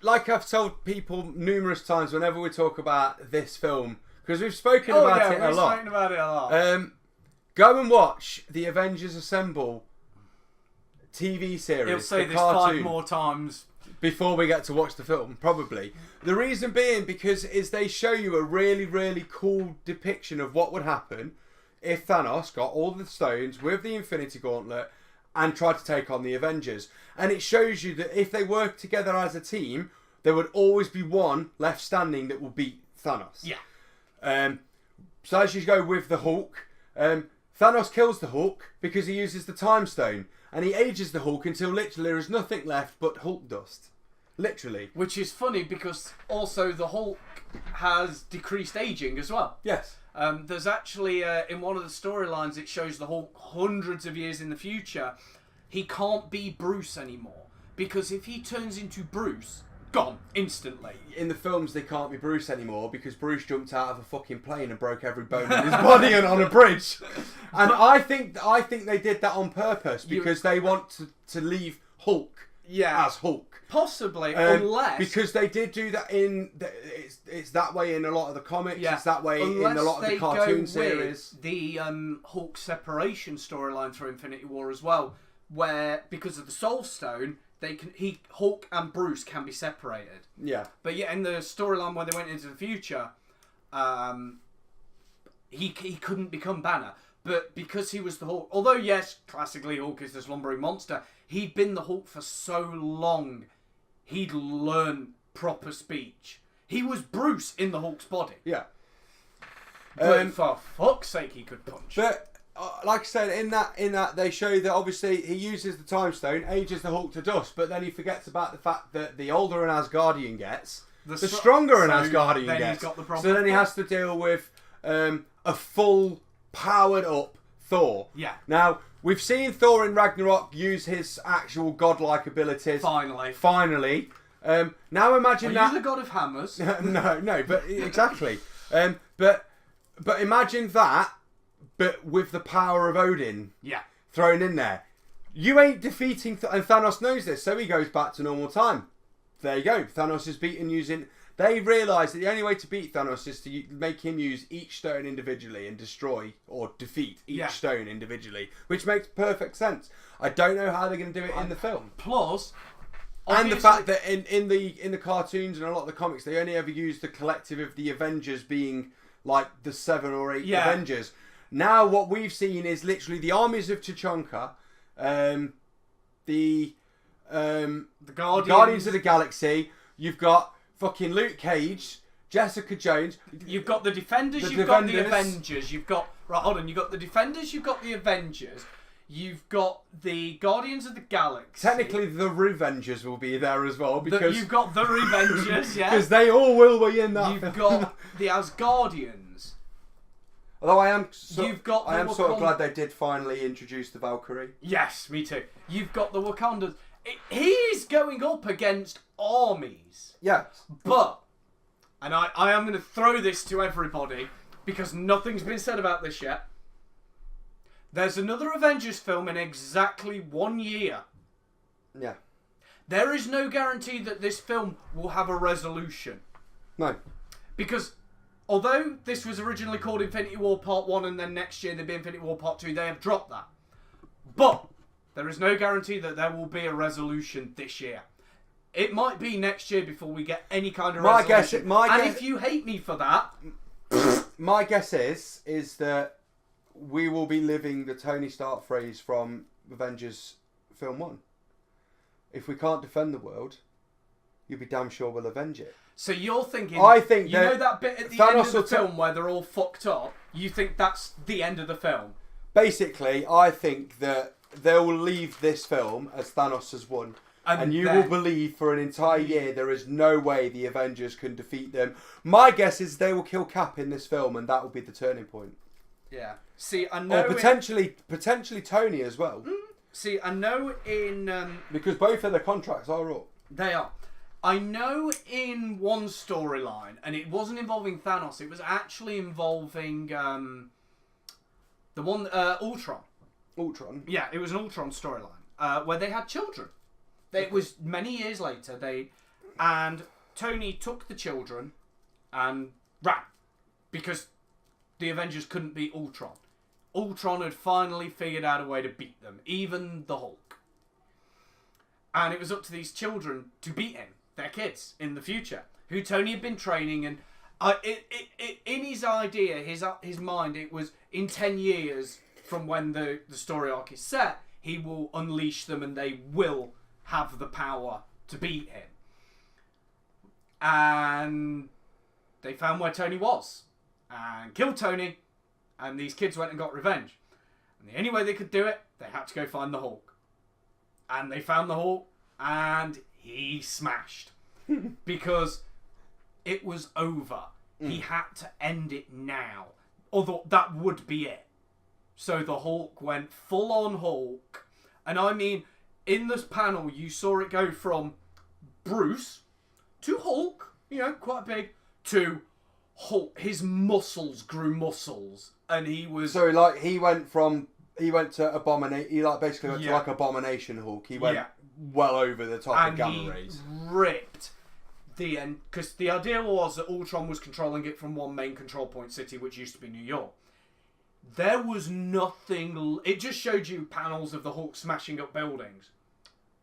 like I've told people numerous times whenever we talk about this film, because we've spoken about it a lot. Go and watch the Avengers Assemble TV series. He'll say this cartoon. 5 more times. Before we get to watch the film, probably. The reason being because they show you a really, really cool depiction of what would happen if Thanos got all the stones with the Infinity Gauntlet and tried to take on the Avengers. And it shows you that if they work together as a team, there would always be one left standing that will beat Thanos. Yeah. So as you go with the Hulk, Thanos kills the Hulk because he uses the Time Stone, and he ages the Hulk until literally there is nothing left but Hulk dust. Literally. Which is funny because also the Hulk has decreased aging as well. Yes. There's actually, in one of the storylines, it shows the Hulk hundreds of years in the future. He can't be Bruce anymore. Because if he turns into Bruce, gone, instantly. In the films, they can't be Bruce anymore because Bruce jumped out of a fucking plane and broke every bone in his body and on a bridge. And I think they did that on purpose because they want to leave Hulk as Hulk. Possibly, unless... Because they did do that it's that way in a lot of the comics, it's that way in a lot of the cartoon series. The Hulk separation storyline for Infinity War as well, where, because of the Soul Stone, Hulk and Bruce can be separated. Yeah. But yeah, in the storyline where they went into the future, he couldn't become Banner. But because he was the Hulk, although yes, classically Hulk is the slumbering monster, he'd been the Hulk for so long, he'd learned proper speech. He was Bruce in the Hulk's body. Yeah. But for fuck's sake, he could punch. But like I said, in that they show that obviously he uses the Time Stone, ages the Hulk to dust, but then he forgets about the fact that the older an Asgardian gets, the stronger an Asgardian then gets. He's got the problem. So then he has to deal with a full powered up Thor. Yeah. Now we've seen Thor in Ragnarok use his actual godlike abilities. Finally. Now imagine Are you the god of hammers? no, but exactly. But imagine that. But with the power of Odin thrown in there. You ain't defeating... and Thanos knows this, so he goes back to normal time. There you go. Thanos is beaten using... They realise that the only way to beat Thanos is to make him use each stone individually and destroy or defeat each stone individually. Which makes perfect sense. I don't know how they're going to do it in the film. Plus... and the fact that in the cartoons and a lot of the comics, they only ever use the collective of the Avengers being like the 7 or 8 Avengers. Now what we've seen is literally the armies of T'Chaka, the Guardians of the Galaxy. You've got fucking Luke Cage, Jessica Jones. You've got the Defenders. You've got the Avengers. You've got You've got the Defenders. You've got the Avengers. You've got the Guardians of the Galaxy. Technically, the Revengers will be there as well because you've got the Revengers, because they all will be in that. You've got the Asgardians. Although I am sort of glad they did finally introduce the Valkyrie. Yes, me too. You've got the Wakandans. He's going up against armies. Yes. But, and I am going to throw this to everybody because nothing's been said about this yet. There's another Avengers film in exactly 1 year. Yeah. There is no guarantee that this film will have a resolution. No. Because... although this was originally called Infinity War Part 1 and then next year there'll be Infinity War Part 2, they have dropped that. But there is no guarantee that there will be a resolution this year. It might be next year before we get any kind of resolution. And if you hate me for that... my guess is that we will be living the Tony Stark phrase from Avengers Film 1. If we can't defend the world, you'll be damn sure we'll avenge it. So you're thinking... I think you know that bit at the end of the film where they're all fucked up? You think that's the end of the film? Basically, I think that they will leave this film as Thanos has won. And you will believe for an entire year there is no way the Avengers can defeat them. My guess is they will kill Cap in this film and that will be the turning point. Yeah. See, I know... or potentially Tony as well. See, I know in... because both of their contracts are up. They are. I know in one storyline, and it wasn't involving Thanos, it was actually involving the one, Ultron. Ultron? Yeah, it was an Ultron storyline, where they had children. It was many years later, and Tony took the children and ran, because the Avengers couldn't beat Ultron. Ultron had finally figured out a way to beat them, even the Hulk. And it was up to these children to beat him. Their kids in the future, who Tony had been training, and in his idea, his mind, it was in 10 years from when the story arc is set, he will unleash them and they will have the power to beat him. And they found where Tony was and killed Tony, and these kids went and got revenge. And the only way they could do it, they had to go find the Hulk. And they found the Hulk, and he smashed. Because it was over. He had to end it now. Although that would be it. So the Hulk went full on Hulk. And I mean, in this panel, you saw it go from Bruce to Hulk, quite big, to Hulk. His muscles grew muscles. And he was... So, he went to Abomination. He, basically went to, Abomination Hulk. He went well over the top of Gamma Rays. Ripped the end. Because the idea was that Ultron was controlling it from one main control point city, which used to be New York. There was nothing... It just showed you panels of the Hulk smashing up buildings.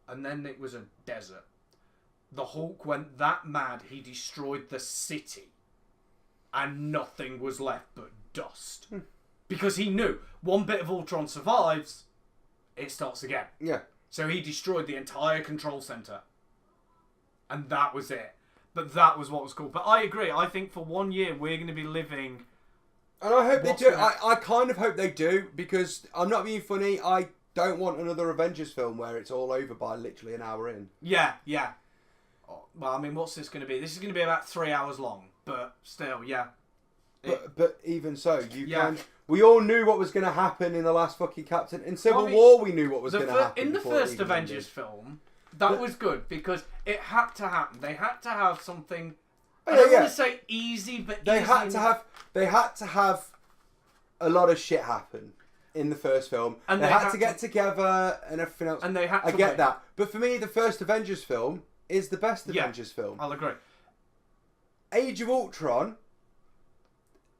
And then it was a desert. The Hulk went that mad, he destroyed the city. And nothing was left but dust. Because he knew, one bit of Ultron survives, it starts again. Yeah. So he destroyed the entire control center. And that was it. But that was what was cool. But I agree, I think for 1 year we're going to be living... And I hope they do. I kind of hope they do, because I'm not being funny, I don't want another Avengers film where it's all over by literally an hour in. Yeah. Oh, well, I mean, what's this going to be? This is going to be about 3 hours long, but still, yeah. But even so, we all knew what was going to happen in the last fucking Captain. In Civil War, we knew what was going to happen. In the first Avengers film, that was good, because it had to happen. They had to have something... I don't want to say easy, but they had to have a lot of shit happen in the first film. And they had to get together and everything else. And they had to I get that. But for me, the first Avengers film is the best Avengers film. I'll agree. Age of Ultron,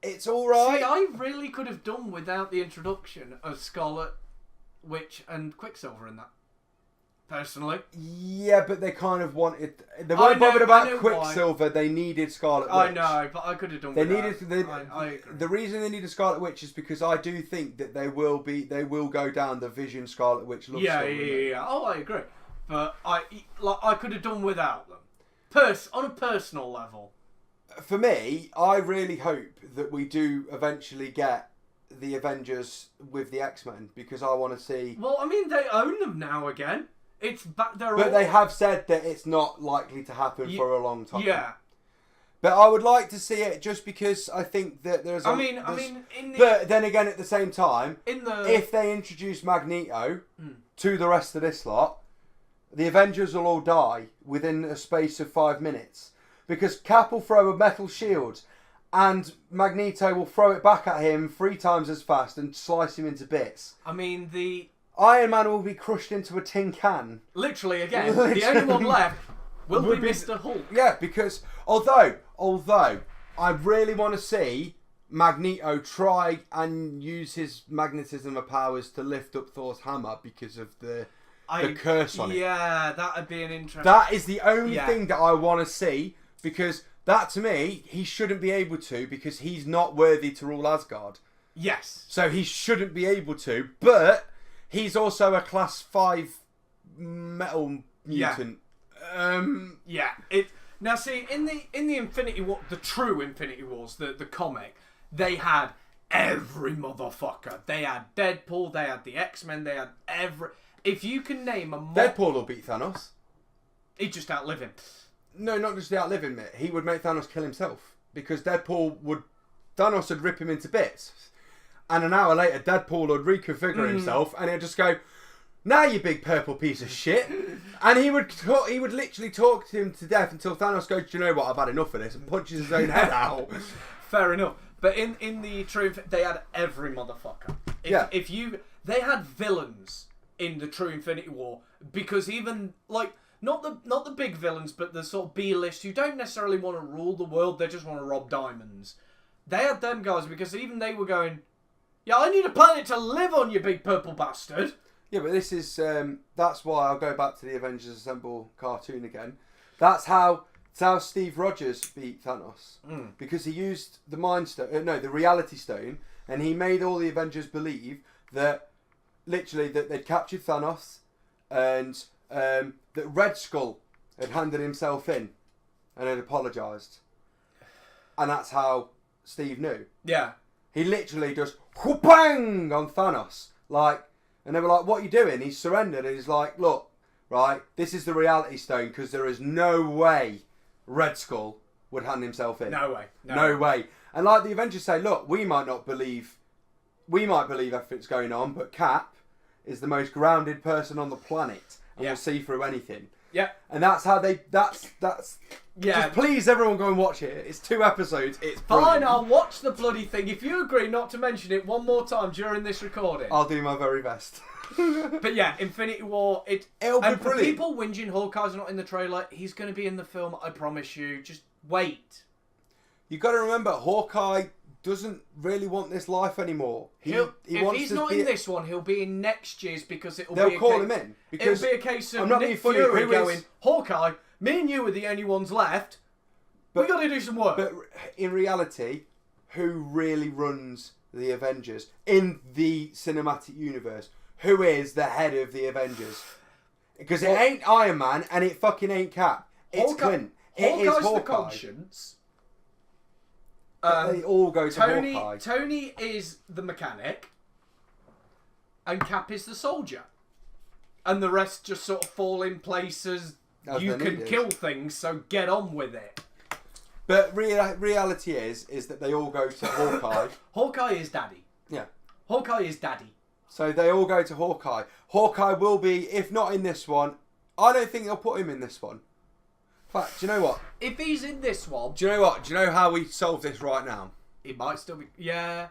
it's alright. See, I really could have done without the introduction of Scarlet Witch and Quicksilver in that. Personally. Yeah, but they kind of wanted... They weren't bothered about Quicksilver. They needed Scarlet Witch. I know, but I could have done without. I agree. The reason they needed Scarlet Witch is because I do think that they will go down the Vision Scarlet Witch love story. Yeah. Oh, I agree. But I could have done without them. On a personal level. For me, I really hope that we do eventually get the Avengers with the X-Men, because I want to see... Well, I mean, they own them now again. It's back there. But they have said that it's not likely to happen for a long time. Yeah. But I would like to see it, just because I think that there's... But then again, at the same time, if they introduce Magneto to the rest of this lot, the Avengers will all die within a space of 5 minutes. Because Cap will throw a metal shield and Magneto will throw it back at him 3 times as fast and slice him into bits. I mean, the... Iron Man will be crushed into a tin can. Literally, again. The only one left will be Mr. Hulk. Yeah, because although I really want to see Magneto try and use his magnetism of powers to lift up Thor's hammer because of the curse on it. Yeah, that would be an interesting... That is the only thing that I want to see, because that, to me, he shouldn't be able to, because he's not worthy to rule Asgard. Yes. So he shouldn't be able to, but... He's also a class 5 metal mutant. Yeah. Now see, in the Infinity War, the true Infinity Wars, the comic, they had every motherfucker. They had Deadpool, they had the X-Men, they had every... If you can name a... Deadpool will beat Thanos. He'd just outlive him. No, not just outlive him, mate. He would make Thanos kill himself. Because Thanos would rip him into bits. And an hour later, Deadpool would reconfigure himself, and he'd just go, "Now you big purple piece of shit." And he would literally talk to him to death until Thanos goes, "Do you know what? I've had enough of this," and punches his own head out. Fair enough. But in the true, they had every motherfucker. They had villains in the true Infinity War, because even not the big villains, but the sort of B-list who don't necessarily want to rule the world, they just want to rob diamonds. They had them guys, because even they were going, "Yeah, I need a planet to live on, you big purple bastard." Yeah, but this is... that's why I'll go back to the Avengers Assemble cartoon again. That's how Steve Rogers beat Thanos. Because he used the Mind Stone... the Reality Stone, and he made all the Avengers believe that, literally, that they'd captured Thanos, and that Red Skull had handed himself in and had apologised. And that's how Steve knew. Yeah. He literally just whoopang on Thanos, Like, and they were like, what are you doing? He's surrendered. And he's like, look, right, this is the reality stone because there is no way Red Skull would hand himself in. No way. No way. And like the Avengers say, look, we might believe everything's going on, but Cap is the most grounded person on the planet and will see through anything. Yeah. And that's how that's yeah. Just please everyone go and watch it. It's 2 episodes. It's fine, brilliant. I'll watch the bloody thing if you agree not to mention it one more time during this recording. I'll do my very best. But yeah, Infinity War, it'll be and for brilliant. people whinging Hawkeye's not in the trailer, he's going to be in the film, I promise you. Just wait. You've got to remember, Hawkeye doesn't really want this life anymore. If he's not in this one, he'll be in next year's because they'll call him in. Because it'll be a case of I'm not Nick being funny, Fury going, Hawkeye, me and you are the only ones left. We got to do some work. But in reality, who really runs the Avengers in the cinematic universe? Who is the head of the Avengers? Because it ain't Iron Man and it fucking ain't Cap. It's Clint. It is Hawkeye. The conscience. They all go to Hawkeye. Tony is the mechanic, and Cap is the soldier, and the rest just sort of fall in places. You can kill things, so get on with it. But reality is that they all go to Hawkeye. Hawkeye is daddy. Yeah. Hawkeye is daddy. So they all go to Hawkeye. Hawkeye will be, if not in this one, I don't think they'll put him in this one. In fact, do you know what? If he's in this one... Do you know what? Do you know how we solve this right now? It might still be... Yeah.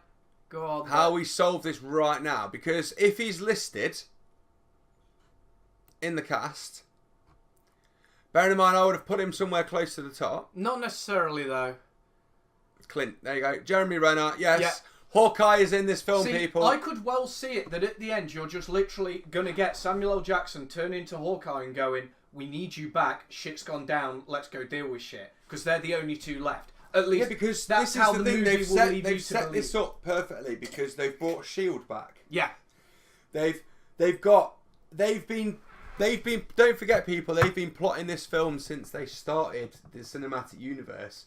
Go on. How we solve this right now. Because if he's listed in the cast... Bearing in mind, I would have put him somewhere close to the top. Not necessarily, though. Clint. There you go. Jeremy Renner. Yes. Yeah. Hawkeye is in this film, people. I could well see it that at the end you're just literally going to get Samuel L. Jackson turn into Hawkeye and going, we need you back, shit's gone down, let's go deal with shit. Because they're the only 2 left. At least because that's how the movie will lead you to They've set this up perfectly because they've brought S.H.I.E.L.D. back. Yeah. They've been don't forget, people, they've been plotting this film since they started the cinematic universe.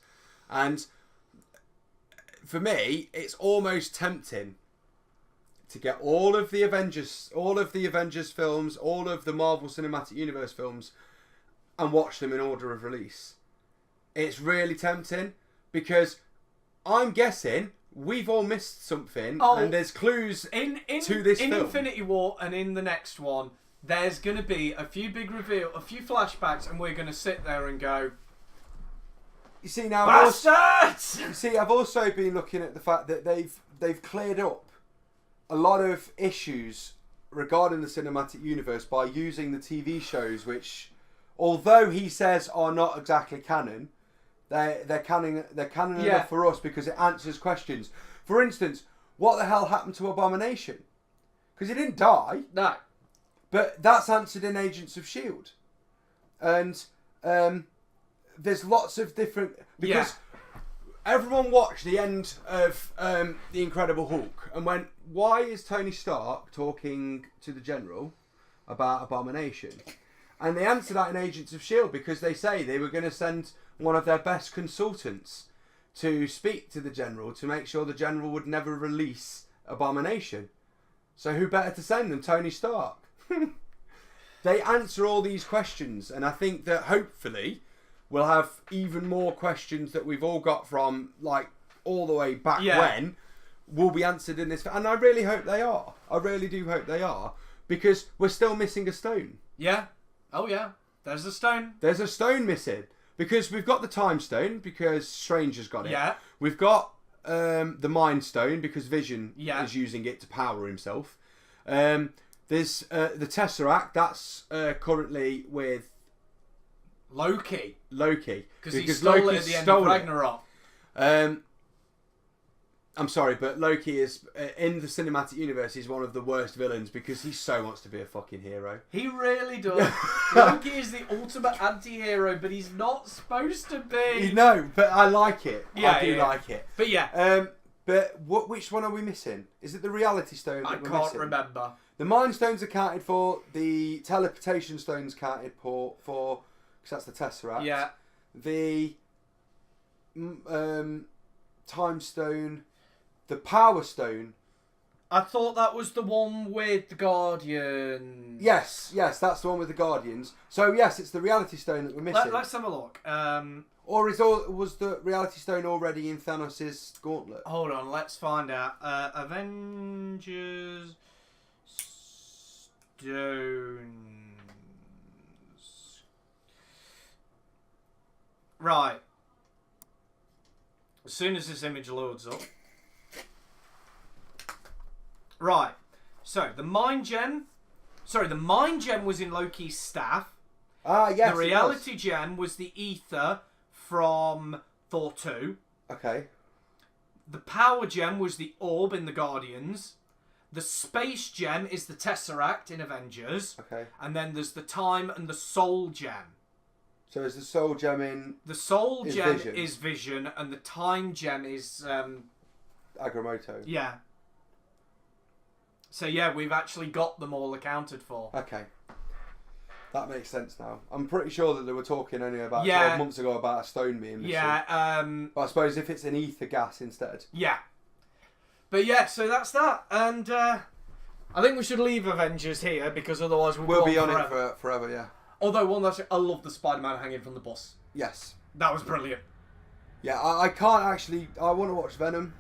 And for me, it's almost tempting to get all of the Avengers films, all of the Marvel Cinematic Universe films, and watch them in order of release. It's really tempting because I'm guessing we've all missed something, and there's clues to this film. In Infinity War and in the next one, there's going to be a few big a few flashbacks, and we're going to sit there and go, you see now, bastards! I've also been looking at the fact that they've cleared up a lot of issues regarding the cinematic universe by using the TV shows, which, although he says are not exactly canon, they're canon enough for us because it answers questions. For instance, what the hell happened to Abomination? Because he didn't die. No. But that's answered in Agents of S.H.I.E.L.D. And there's lots of different... Because everyone watched the end of The Incredible Hulk and went, why is Tony Stark talking to the General about Abomination? And they answered that in Agents of S.H.I.E.L.D. because they say they were going to send one of their best consultants to speak to the General to make sure the General would never release Abomination. So who better to send than Tony Stark? They answer all these questions, and I think that hopefully we'll have even more questions that we've all got from like all the way back when will be answered in this, and I really hope they are. I really do hope they are, because we're still missing a stone. Yeah. Oh yeah. There's a stone. There's a stone missing because we've got the time stone because Strange has got it. Yeah. We've got the Mind Stone because Vision is using it to power himself. There's the Tesseract, that's currently with Loki. Because he stole it at the end of Ragnarok. I'm sorry, but Loki is, in the cinematic universe, he's one of the worst villains because he so wants to be a fucking hero. He really does. Loki is the ultimate anti-hero, but he's not supposed to be. No, but I like it. Yeah, I do like it. But yeah. But which one are we missing? Is it the Reality Stone that we're missing? I can't remember. The Mind Stone's accounted for. The Teleportation Stone's accounted for, because that's the Tesseract. Yeah. The Time Stone, the Power Stone. I thought that was the one with the Guardian. Yes, that's the one with the Guardians. So yes, it's the Reality Stone that we're missing. Let's have a look. Or was the Reality Stone already in Thanos' gauntlet? Hold on, let's find out. Avengers Stones. Right. As soon as this image loads up. Right. So, the Mind Gem was in Loki's staff. Ah, yes. The Reality Gem was the Ether from Thor 2. Okay. The Power Gem was the Orb in the Guardians. The Space Gem is the Tesseract in Avengers. Okay. And then there's the Time and the Soul Gem. So is the Soul Gem in... The Soul Gem Vision. is Vision, and the Time Gem is... Agamotto? yeah. So yeah, we've actually got them all accounted for. Okay. That makes sense now. I'm pretty sure that they were talking only about 12 Yeah. months ago about a stone being missing. Yeah, But I suppose if it's an ether gas instead. yeah. But yeah, so that's that. And I think we should leave Avengers here, because otherwise We'll be on forever. it forever, yeah. Although, one last thing, I love the Spider-Man hanging from the bus. Yes. That was brilliant. Yeah, I can't actually... I want to watch Venom.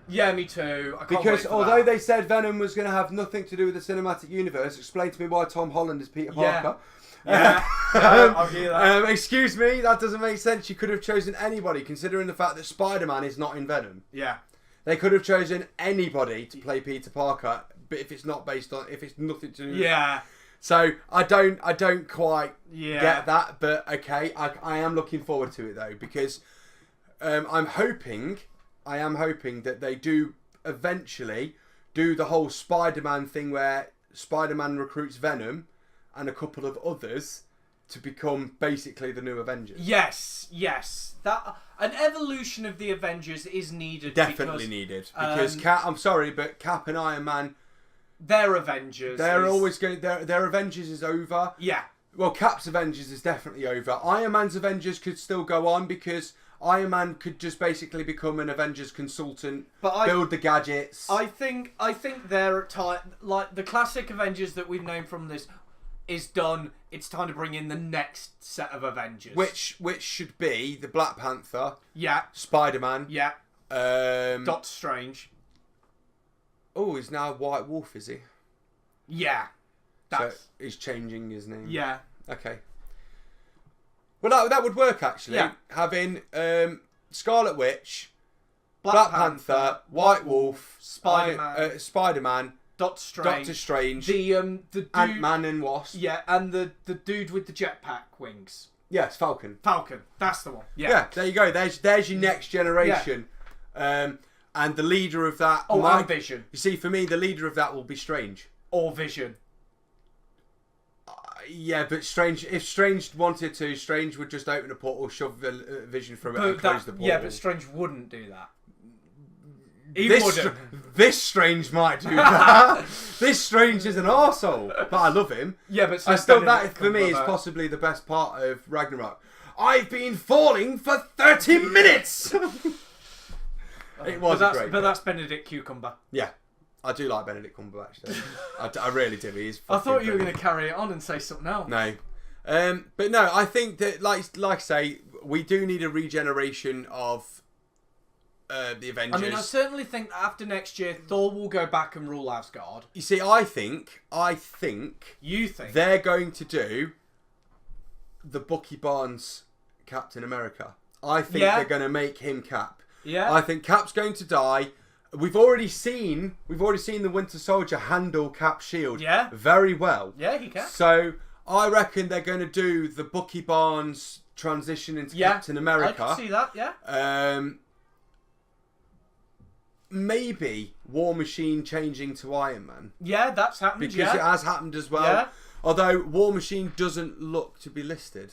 Yeah, me too. I can't Because wait for although that. they said Venom was going to have nothing to do with the cinematic universe, explain to me why Tom Holland is Peter Yeah. Parker. Yeah, I'll hear that. Excuse me, that doesn't make sense. You could have chosen anybody, considering the fact that Spider-Man is not in Venom. Yeah. They could have chosen anybody to play Peter Parker, but if it's not based on, if it's nothing to do. Yeah. So I don't quite Yeah. get that, but okay, I am looking forward to it though, because I'm hoping that they do eventually do the whole Spider-Man thing where Spider-Man recruits Venom and a couple of others to become basically the new Avengers. Yes. That an evolution of the Avengers is needed. Definitely because, needed, because Cap. I'm sorry, but Cap and Iron Man, they're Avengers. they're always going. Their Avengers is over. Yeah. Well, Cap's Avengers is definitely over. Iron Man's Avengers could still go on because Iron Man could just basically become an Avengers consultant, build the gadgets. I think they're at time, like the classic Avengers that we've known from this is done. It's time to bring in the next set of Avengers, which should be the Black Panther, yeah, Spider-Man, yeah, Doctor Strange. Oh, he's now White Wolf, is he? Yeah, so he's changing his name. Yeah. Okay. Well, that would work actually. Yeah. Having Scarlet Witch, Black Panther, White Wolf, Spider-Man, Spider-Man, Doctor Strange, the dude, Ant-Man and Wasp. Yeah, and the dude with the jetpack wings. Yes, Falcon. That's the one. Yeah, there you go. There's your next generation. Yeah. And the leader of that... and Vision. You see, for me, the leader of that will be Strange. Or Vision. Yeah, but Strange... If Strange wanted to, Strange would just open a portal, shove Vision from it and close the portal. Yeah, but Strange wouldn't do that. This Strange might do that. This Strange is an arsehole, but I love him. Yeah, but that for me is possibly the best part of Ragnarok. I've been falling for 30 minutes. It was great. But that's Benedict Cucumber. Yeah, I do like Benedict Cumberbatch though. I really do. He's. I thought you were going to carry it on and say something else. No, but no, I think that like I say, we do need a regeneration of the Avengers. I mean, I certainly think that after next year, Thor will go back and rule Asgard. You see, I think you think they're going to do the Bucky Barnes Captain America. I think they're going to make him Cap. Yeah. I think Cap's going to die. We've already seen the Winter Soldier handle Cap's shield very well. Yeah, he can. So I reckon they're going to do the Bucky Barnes transition into Captain America. I can see that, yeah. Maybe War Machine changing to Iron Man. Yeah, that's happened. Because it has happened as well. Yeah. Although War Machine doesn't look to be listed.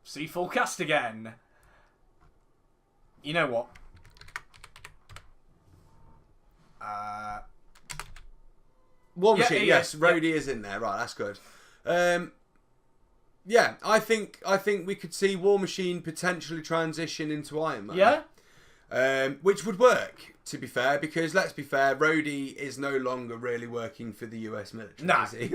See full cast again. You know what? War Machine, yes, Rhodey is in there. Right, that's good. Yeah, I think we could see War Machine potentially transition into Iron Man. Yeah. which would work, to be fair, because let's be fair, Rhodey is no longer really working for the US military, No. is he?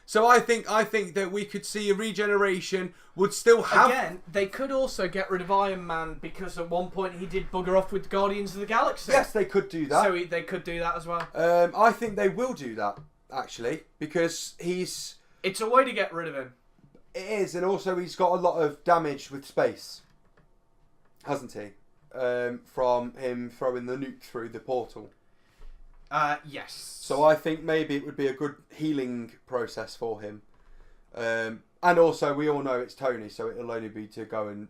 So I think that we could see a regeneration would still have... Again, they could also get rid of Iron Man because at one point he did bugger off with Guardians of the Galaxy. Yes, they could do that. So they could do that as well. I think they will do that, actually, because he's... It's a way to get rid of him. It is, and also he's got a lot of damage with space, hasn't he? From him throwing the nuke through the portal. Yes. So I think maybe it would be a good healing process for him. And also, we all know it's Tony, so it'll only be to go and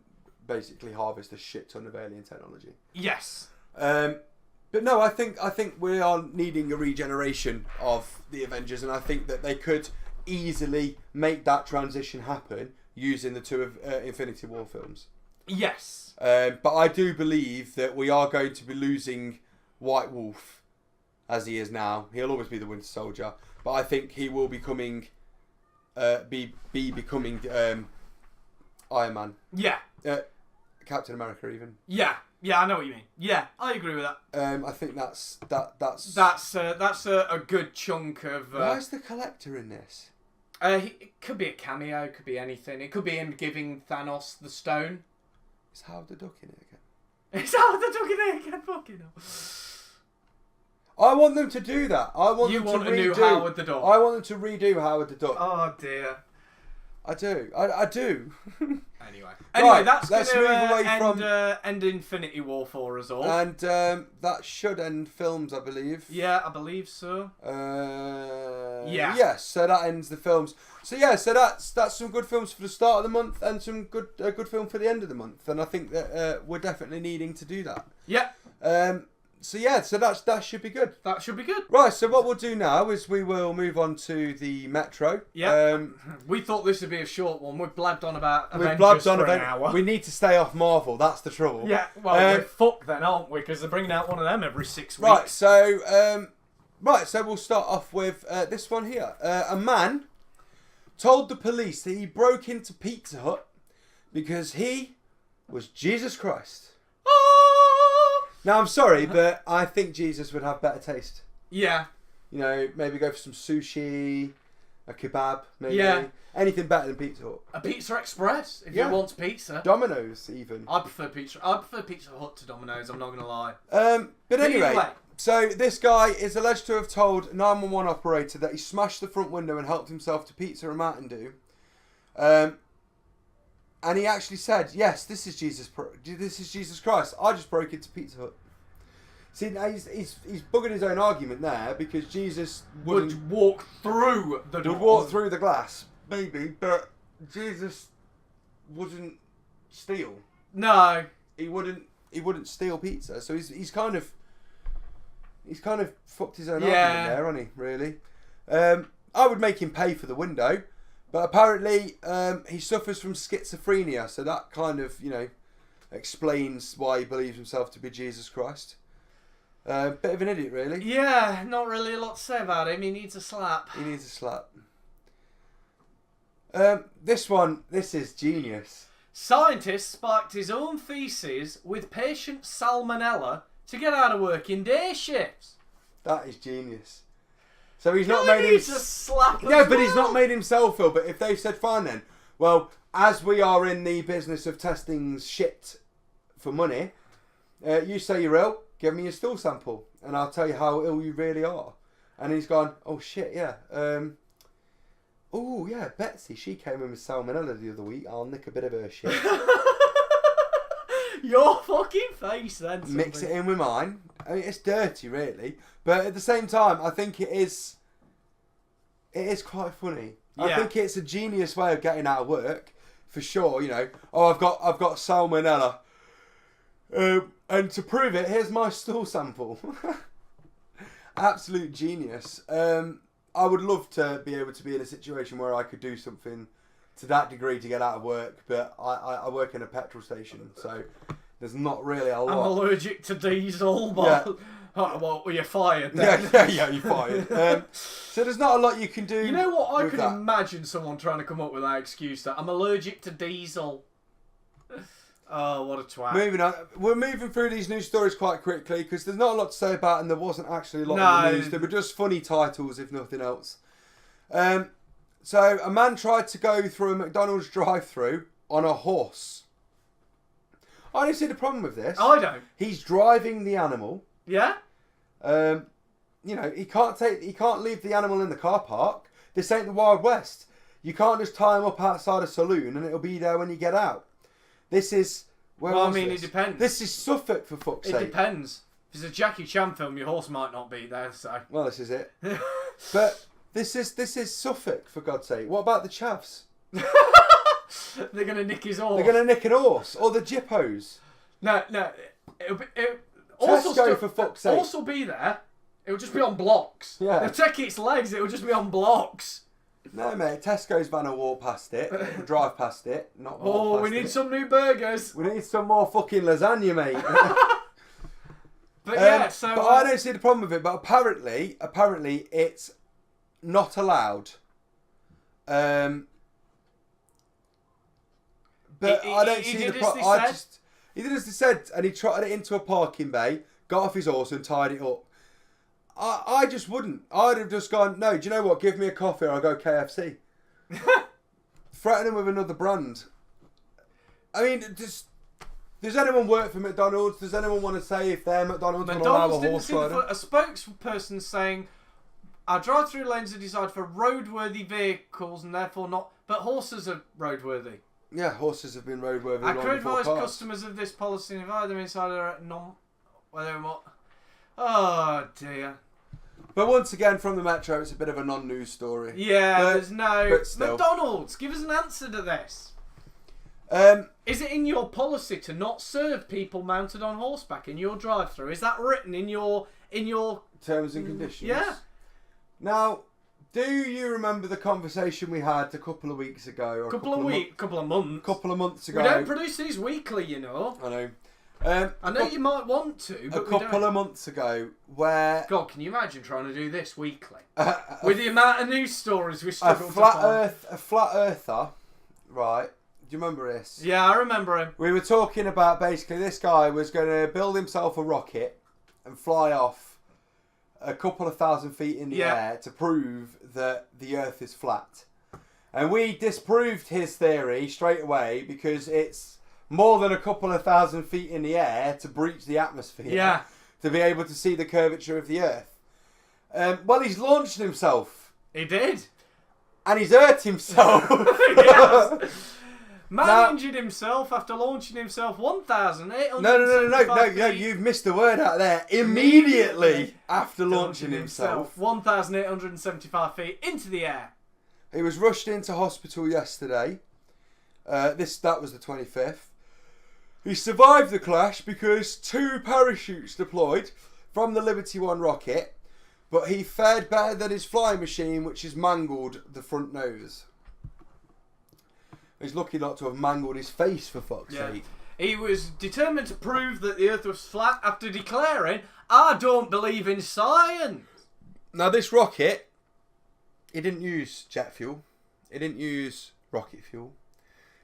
basically harvest a shit ton of alien technology. Yes. But no, I think we are needing a regeneration of the Avengers, and I think that they could easily make that transition happen using the two of Infinity War films. Yes. But I do believe that we are going to be losing White Wolf as he is now. He'll always be the Winter Soldier, but I think he will becoming becoming Iron Man. Yeah. Captain America even. Yeah. Yeah, I know what you mean. Yeah, I agree with that. I think that's a good chunk of. Why is the Collector in this? It could be a cameo. It could be anything. It could be him giving Thanos the stone. Is Howard the Duck in it again? Is Howard the Duck in it again? Fucking hell. I want them to do that. I want them to redo. A new Howard the Duck? I want them to redo Howard the Duck. Oh dear. I do. I do. Anyway, Right, that's let's going move away to from- end Infinity War for us all. And that should end films, I believe. Yeah, I believe so. Yeah. Yes, so that ends the films. So yeah, so that's some good films for the start of the month and some good film for the end of the month. And I think that we're definitely needing to do that. Yeah. So yeah, so that should be good. That should be good. Right, so what we'll do now is we will move on to the Metro. Yeah. We thought this would be a short one. We've blabbed on about We've Avengers blabbed on for about an hour. We need to stay off Marvel. That's the trouble. Yeah, well, we're fucked then, aren't we? Because they're bringing out one of them every 6 weeks. Right, so we'll start off with this one here. A man told the police that he broke into Pizza Hut because he was Jesus Christ. Now, I'm sorry, but I think Jesus would have better taste. Yeah. You know, maybe go for some sushi, a kebab, maybe. Yeah. Anything better than Pizza Hut. A Pizza Express, if Yeah. you want pizza. Domino's, even. I prefer Pizza Hut to Domino's, I'm not going to lie. But anyway, either way. so this guy is alleged to have told a 911 operator that he smashed the front window and helped himself to pizza and Mountain Dew. And he actually said, "Yes, this is Jesus Christ. I just broke into Pizza Hut." See, now he's bugging his own argument there because Jesus Would walk through the door. would walk through the glass, maybe, but Jesus wouldn't steal. No. He wouldn't steal pizza. So he's kind of fucked his own Yeah. argument there, hasn't he? Really. I would make him pay for the window. But apparently, he suffers from schizophrenia, so that kind of, explains why he believes himself to be Jesus Christ. Bit of an idiot, really. Yeah, not really a lot to say about him. He needs a slap. He needs a slap. This is genius. Scientists spiked his own feces with patient salmonella to get out of work in day shifts. That is genius. So he's He not made needs him. a slap. Yeah, as but he's well. not made himself ill. But if they said, fine then, well, as we are in the business of testing shit for money, you say you're ill, give me a stool sample, and I'll tell you how ill you really are. And he's gone, oh shit, yeah. Oh yeah, Betsy, she came in with salmonella the other week. I'll nick a bit of her shit. Your fucking face then. Mix it in with mine. I mean, it's dirty, really, but at the same time, I think it is quite funny. I Yeah. think it's a genius way of getting out of work, for sure. Oh, I've got salmonella, and to prove it, here's my stool sample. Absolute genius. I would love to be able to be in a situation where I could do something to that degree to get out of work, but I work in a petrol station, so there's not really a I'm lot. allergic to diesel, but well, you're fired then. Yeah, you're fired. So there's not a lot you can do. You know what? I with could that. imagine someone trying to come up with that excuse that I'm allergic to diesel. Oh, what a twat. Moving on. We're moving through these news stories quite quickly because there's not a lot to say about and there wasn't actually a lot in the news. They were just funny titles, if nothing else. So, a man tried to go through a McDonald's drive-thru on a horse. I don't see the problem with this. I don't. He's driving the animal. Yeah? You know, he can't leave the animal in the car park. This ain't the Wild West. You can't just tie him up outside a saloon and it'll be there when you get out. This is... It depends. This is Suffolk, for fuck's sake. It depends. If it's a Jackie Chan film, your horse might not be there, so... Well, this is it. But this is Suffolk, for God's sake. What about the chavs? They're going to nick his horse. They're going to nick an horse. Or the jippos. No. Tesco, for fuck's sake. Horse will be there. It'll just be on blocks. Yeah. They'll take its legs, it'll just be on blocks. No, mate. Tesco's van will walk past it. Drive past it. Not walk Oh, past we need it. some new burgers. We need some more fucking lasagna, mate. But yeah, so... But I don't see the problem with it. But apparently it's not allowed. But I don't see the problem. He did as he said, and he trotted it into a parking bay, got off his horse and tied it up. I just wouldn't. I'd have just gone, no, do you know what? Give me a coffee or I'll go KFC. Threaten him with another brand. I mean, does anyone work for McDonald's? Does anyone want to say if they're McDonald's will allow a horse rider? A spokesperson saying, our drive-through lanes are designed for roadworthy vehicles and therefore not... But horses are roadworthy. Yeah, horses have been roadworthy. I could advise customers of this policy and invite them inside or non... Whether or not... Oh, dear. But once again, from the Metro, it's a bit of a non-news story. Yeah, there's no... But still. McDonald's, give us an answer to this. Is it in your policy to not serve people mounted on horseback in your drive-thru? Is that written in your terms and conditions? Yeah. Now, do you remember the conversation we had a couple of weeks ago? Or couple of months. Couple of months ago. We don't produce these weekly, you know. I know. I know you might want to, but a couple of months ago, where God, can you imagine trying to do this weekly with the amount of news stories we struggle a to flat earther, right? Do you remember this? Yeah, I remember him. We were talking about basically this guy was going to build himself a rocket and fly off a couple of thousand feet in the air to prove that the Earth is flat, and we disproved his theory straight away because it's more than a couple of thousand feet in the air to breach the atmosphere to be able to see the curvature of the Earth. Well, he's launched himself. He did. And he's hurt himself. Yes. Man injured himself after launching himself 1,800. No, you've missed the word out there. Immediately after launching himself. 1,875 feet into the air. He was rushed into hospital yesterday. That was the 25th. He survived the crash because 2 parachutes deployed from the Liberty One rocket, but he fared better than his flying machine, which has mangled the front nose. He's lucky not to have mangled his face, for fuck's sake. He was determined to prove that the Earth was flat after declaring, I don't believe in science. Now, this rocket, it didn't use jet fuel. It didn't use rocket fuel.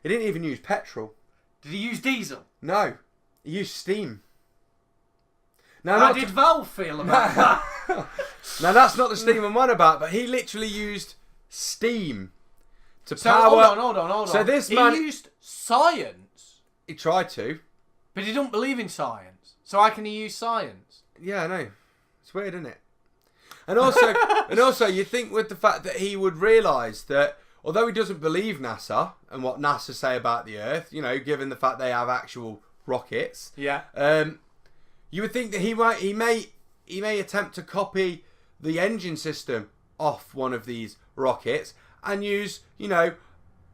It didn't even use petrol. Did he use diesel? No. He used steam. Now, How did Valve feel about that? Now, that's not the steam I'm on about, but he literally used steam to power... Hold on. So this he man... used science. He tried to. But he don't believe in science. So how can he use science? Yeah, I know. It's weird, isn't it? And also, you think with the fact that he would realise that although he doesn't believe NASA and what NASA say about the Earth, you know, given the fact they have actual rockets, you would think that he may attempt to copy the engine system off one of these rockets and use, you know,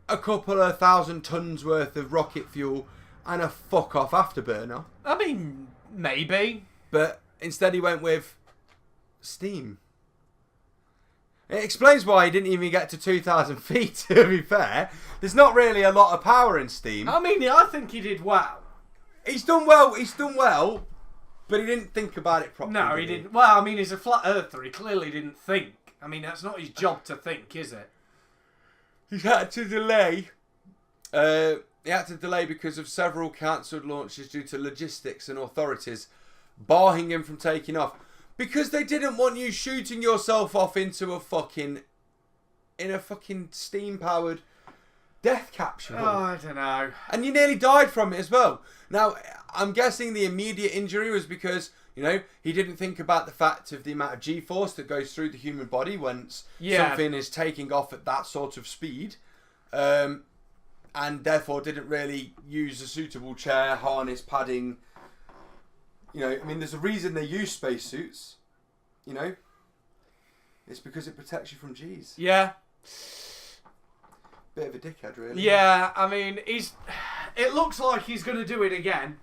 a couple of 1,000 tons worth of rocket fuel and a fuck off afterburner. I mean, maybe. But instead he went with steam. It explains why he didn't even get to 2,000 feet, to be fair. There's not really a lot of power in steam. I mean, I think he did well. He's done well, but he didn't think about it properly. No, he didn't. Well, I mean, he's a flat earther. He clearly didn't think. I mean, that's not his job to think, is it? He had to delay he had to delay because of several cancelled launches due to logistics and authorities barring him from taking off. Because they didn't want you shooting yourself off into a fucking steam-powered death capsule. Oh, I don't know. And you nearly died from it as well. Now, I'm guessing the immediate injury was because, you know, he didn't think about the fact of the amount of G-force that goes through the human body once something is taking off at that sort of speed. And therefore didn't really use a suitable chair, harness, padding. You know, I mean, there's a reason they use spacesuits. You know? It's because it protects you from G's. Yeah. Bit of a dickhead, really. Yeah, I mean, it looks like he's going to do it again,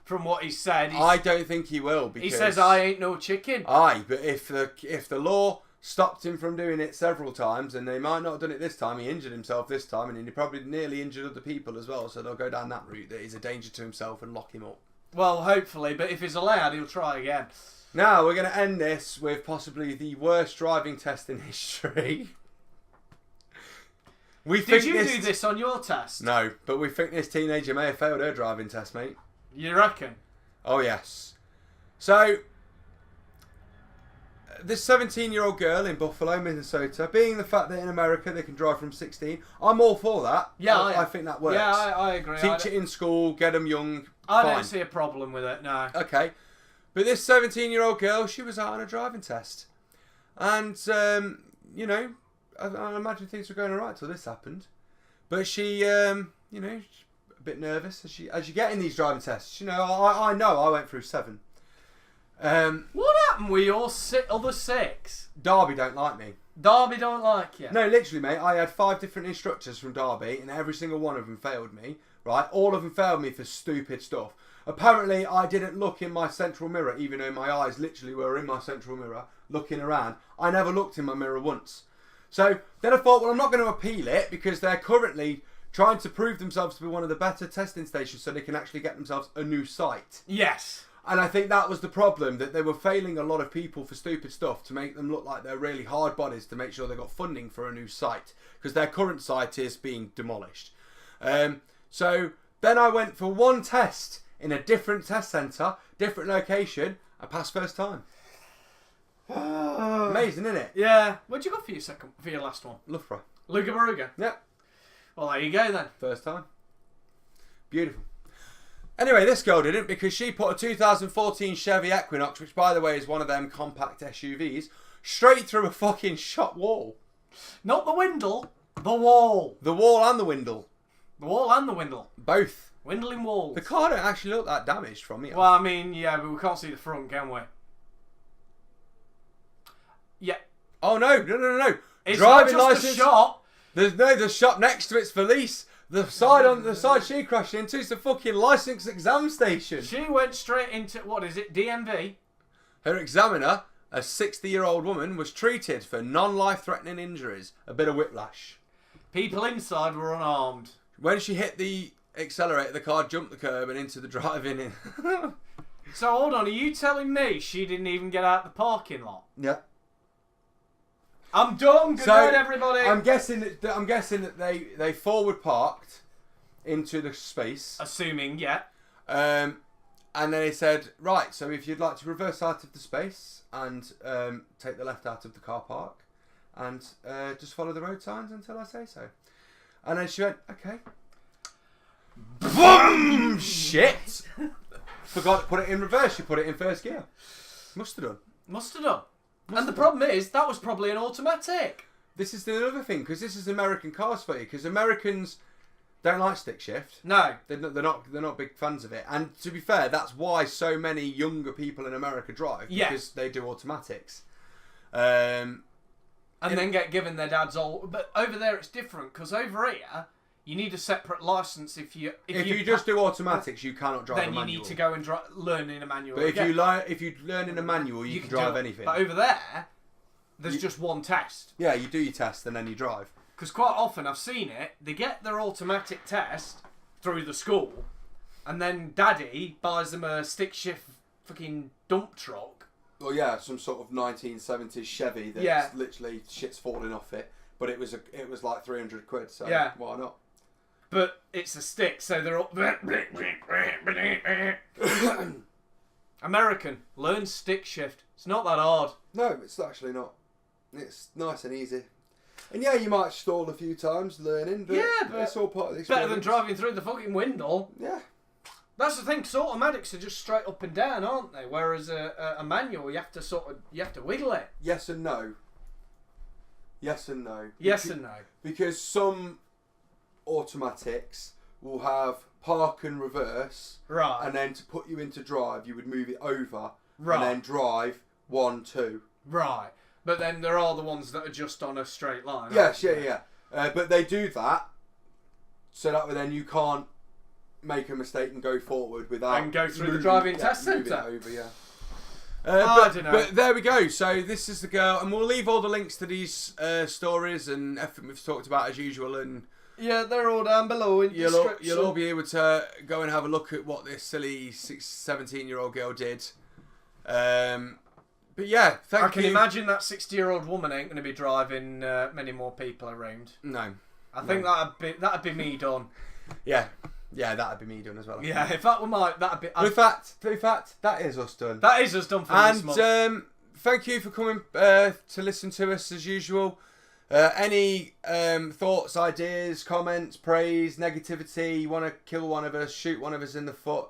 from what he said. I don't think he will, because... He says, I ain't no chicken. Aye, but if the law stopped him from doing it several times, and they might not have done it this time, he injured himself this time, and he probably nearly injured other people as well, so they'll go down that route, that he's a danger to himself and lock him up. Well, hopefully, but if he's allowed, he'll try again. Now, we're going to end this with possibly the worst driving test in history. Did you do this on your test? No, but we think this teenager may have failed her driving test, mate. You reckon? Oh, yes. So, this 17-year-old girl in Buffalo, Minnesota, being the fact that in America they can drive from 16, I'm all for that. Yeah, I think that works. Yeah, I agree. Teach it in school, get them young. I fine. don't see a problem with it, no. Okay. But this 17-year-old girl, she was out on a driving test. And, you know, I imagine things were going alright till this happened. But she, you know, a bit nervous as you get in these driving tests. You know, I went through 7. What happened with your other 6? Derby don't like me. Derby don't like you? No, literally, mate. I had 5 different instructors from Derby, and every single one of them failed me. Right? All of them failed me for stupid stuff. Apparently, I didn't look in my central mirror, even though my eyes literally were in my central mirror, looking around. I never looked in my mirror once. So then I thought, well, I'm not going to appeal it because they're currently trying to prove themselves to be one of the better testing stations so they can actually get themselves a new site. Yes. And I think that was the problem, that they were failing a lot of people for stupid stuff to make them look like they're really hard bodies to make sure they got funding for a new site because their current site is being demolished. So then I went for one test in a different test centre, different location. I passed first time. Amazing, isn't it? Yeah. Where'd you go for your last one? Loughborough. Luga Baruga? Yep. Well, there you go then. First time. Beautiful. Anyway, this girl didn't because she put a 2014 Chevy Equinox, which by the way is one of them compact SUVs, straight through a fucking shop wall. Not the windle, the wall. The wall and the windle. The wall and the windle. Both. Windling walls. The car don't actually look that damaged from here. Well, I mean, yeah, but we can't see the front, can we? Yeah. Oh no. It's driving not just license. a shop. The shop next to it's for lease. The side she crashed into is the fucking licence exam station. She went straight into, what is it, DMV? Her examiner, a 60-year-old woman, was treated for non-life-threatening injuries, a bit of whiplash. People inside were unarmed. When she hit the accelerator, the car jumped the curb and into the driving. So hold on, are you telling me she didn't even get out the parking lot? Yeah. I'm done. Good night, everybody. I'm guessing that they forward parked into the space. Assuming, yeah. And then they said, right, so if you'd like to reverse out of the space and take the left out of the car park and just follow the road signs until I say so. And then she went, okay. Boom! Shit! Forgot to put it in reverse. She put it in first gear. Must have done. And the problem is, that was probably an automatic. This is the other thing, because this is American cars for you, because Americans don't like stick shift. No. They're not big fans of it. And to be fair, that's why so many younger people in America drive, because they do automatics. And then get given their dad's old... But over there it's different, because over here, you need a separate licence if you just do automatics, you cannot drive a manual. Then you need to go and learn in a manual. But if you learn in a manual, you can drive anything. But over there, there's just one test. Yeah, you do your test and then you drive. Because quite often I've seen it, they get their automatic test through the school, and then Daddy buys them a stick shift fucking dump truck. Well, yeah, some sort of 1970s Chevy that's literally shit's falling off it. But it was like 300 quid, so why not? but it's a stick, so they're all... American, learn stick shift. It's not that hard. No, it's actually not. It's nice and easy. And yeah, you might stall a few times learning, but, but it's all part of the better experience. than driving through the fucking window. Yeah. That's the thing, because automatics are just straight up and down, aren't they? Whereas a manual, you have to wiggle it. Yes and no. Yes and no. Yes and no. Because some automatics will have park and reverse, Right. and then to put you into drive, you would move it over, Right. and then drive 1, 2. Right. But then there are the ones that are just on a straight line. Yes, aren't yeah, they? yeah. But they do that, so that way then you can't make a mistake and go forward without And go through the driving test moving centre. it over, yeah. I don't know. But there we go. So this is the girl, and we'll leave all the links to these stories and everything we've talked about as usual, and Yeah, they're all down below in you'll description. all be able to go and have a look at what this silly 17-year-old girl did. But yeah, thank you. I can imagine that 60-year-old woman ain't going to be driving many more people around. No. I think that'd be me done. Yeah, that'd be me done as well. Yeah, if that were that'd be. But in fact, that is us done. That is us done for this month. And thank you for coming to listen to us as usual. Any thoughts, ideas, comments, praise, negativity, you want to kill one of us, shoot one of us in the foot,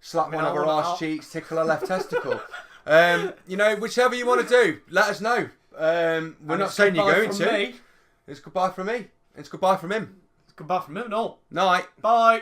slap one of our arse cheeks, tickle our left testicle. Whichever you want to do, let us know. We're not saying you're going to. Me. It's goodbye from me. It's goodbye from him. It's goodbye from him and all. Night. Bye.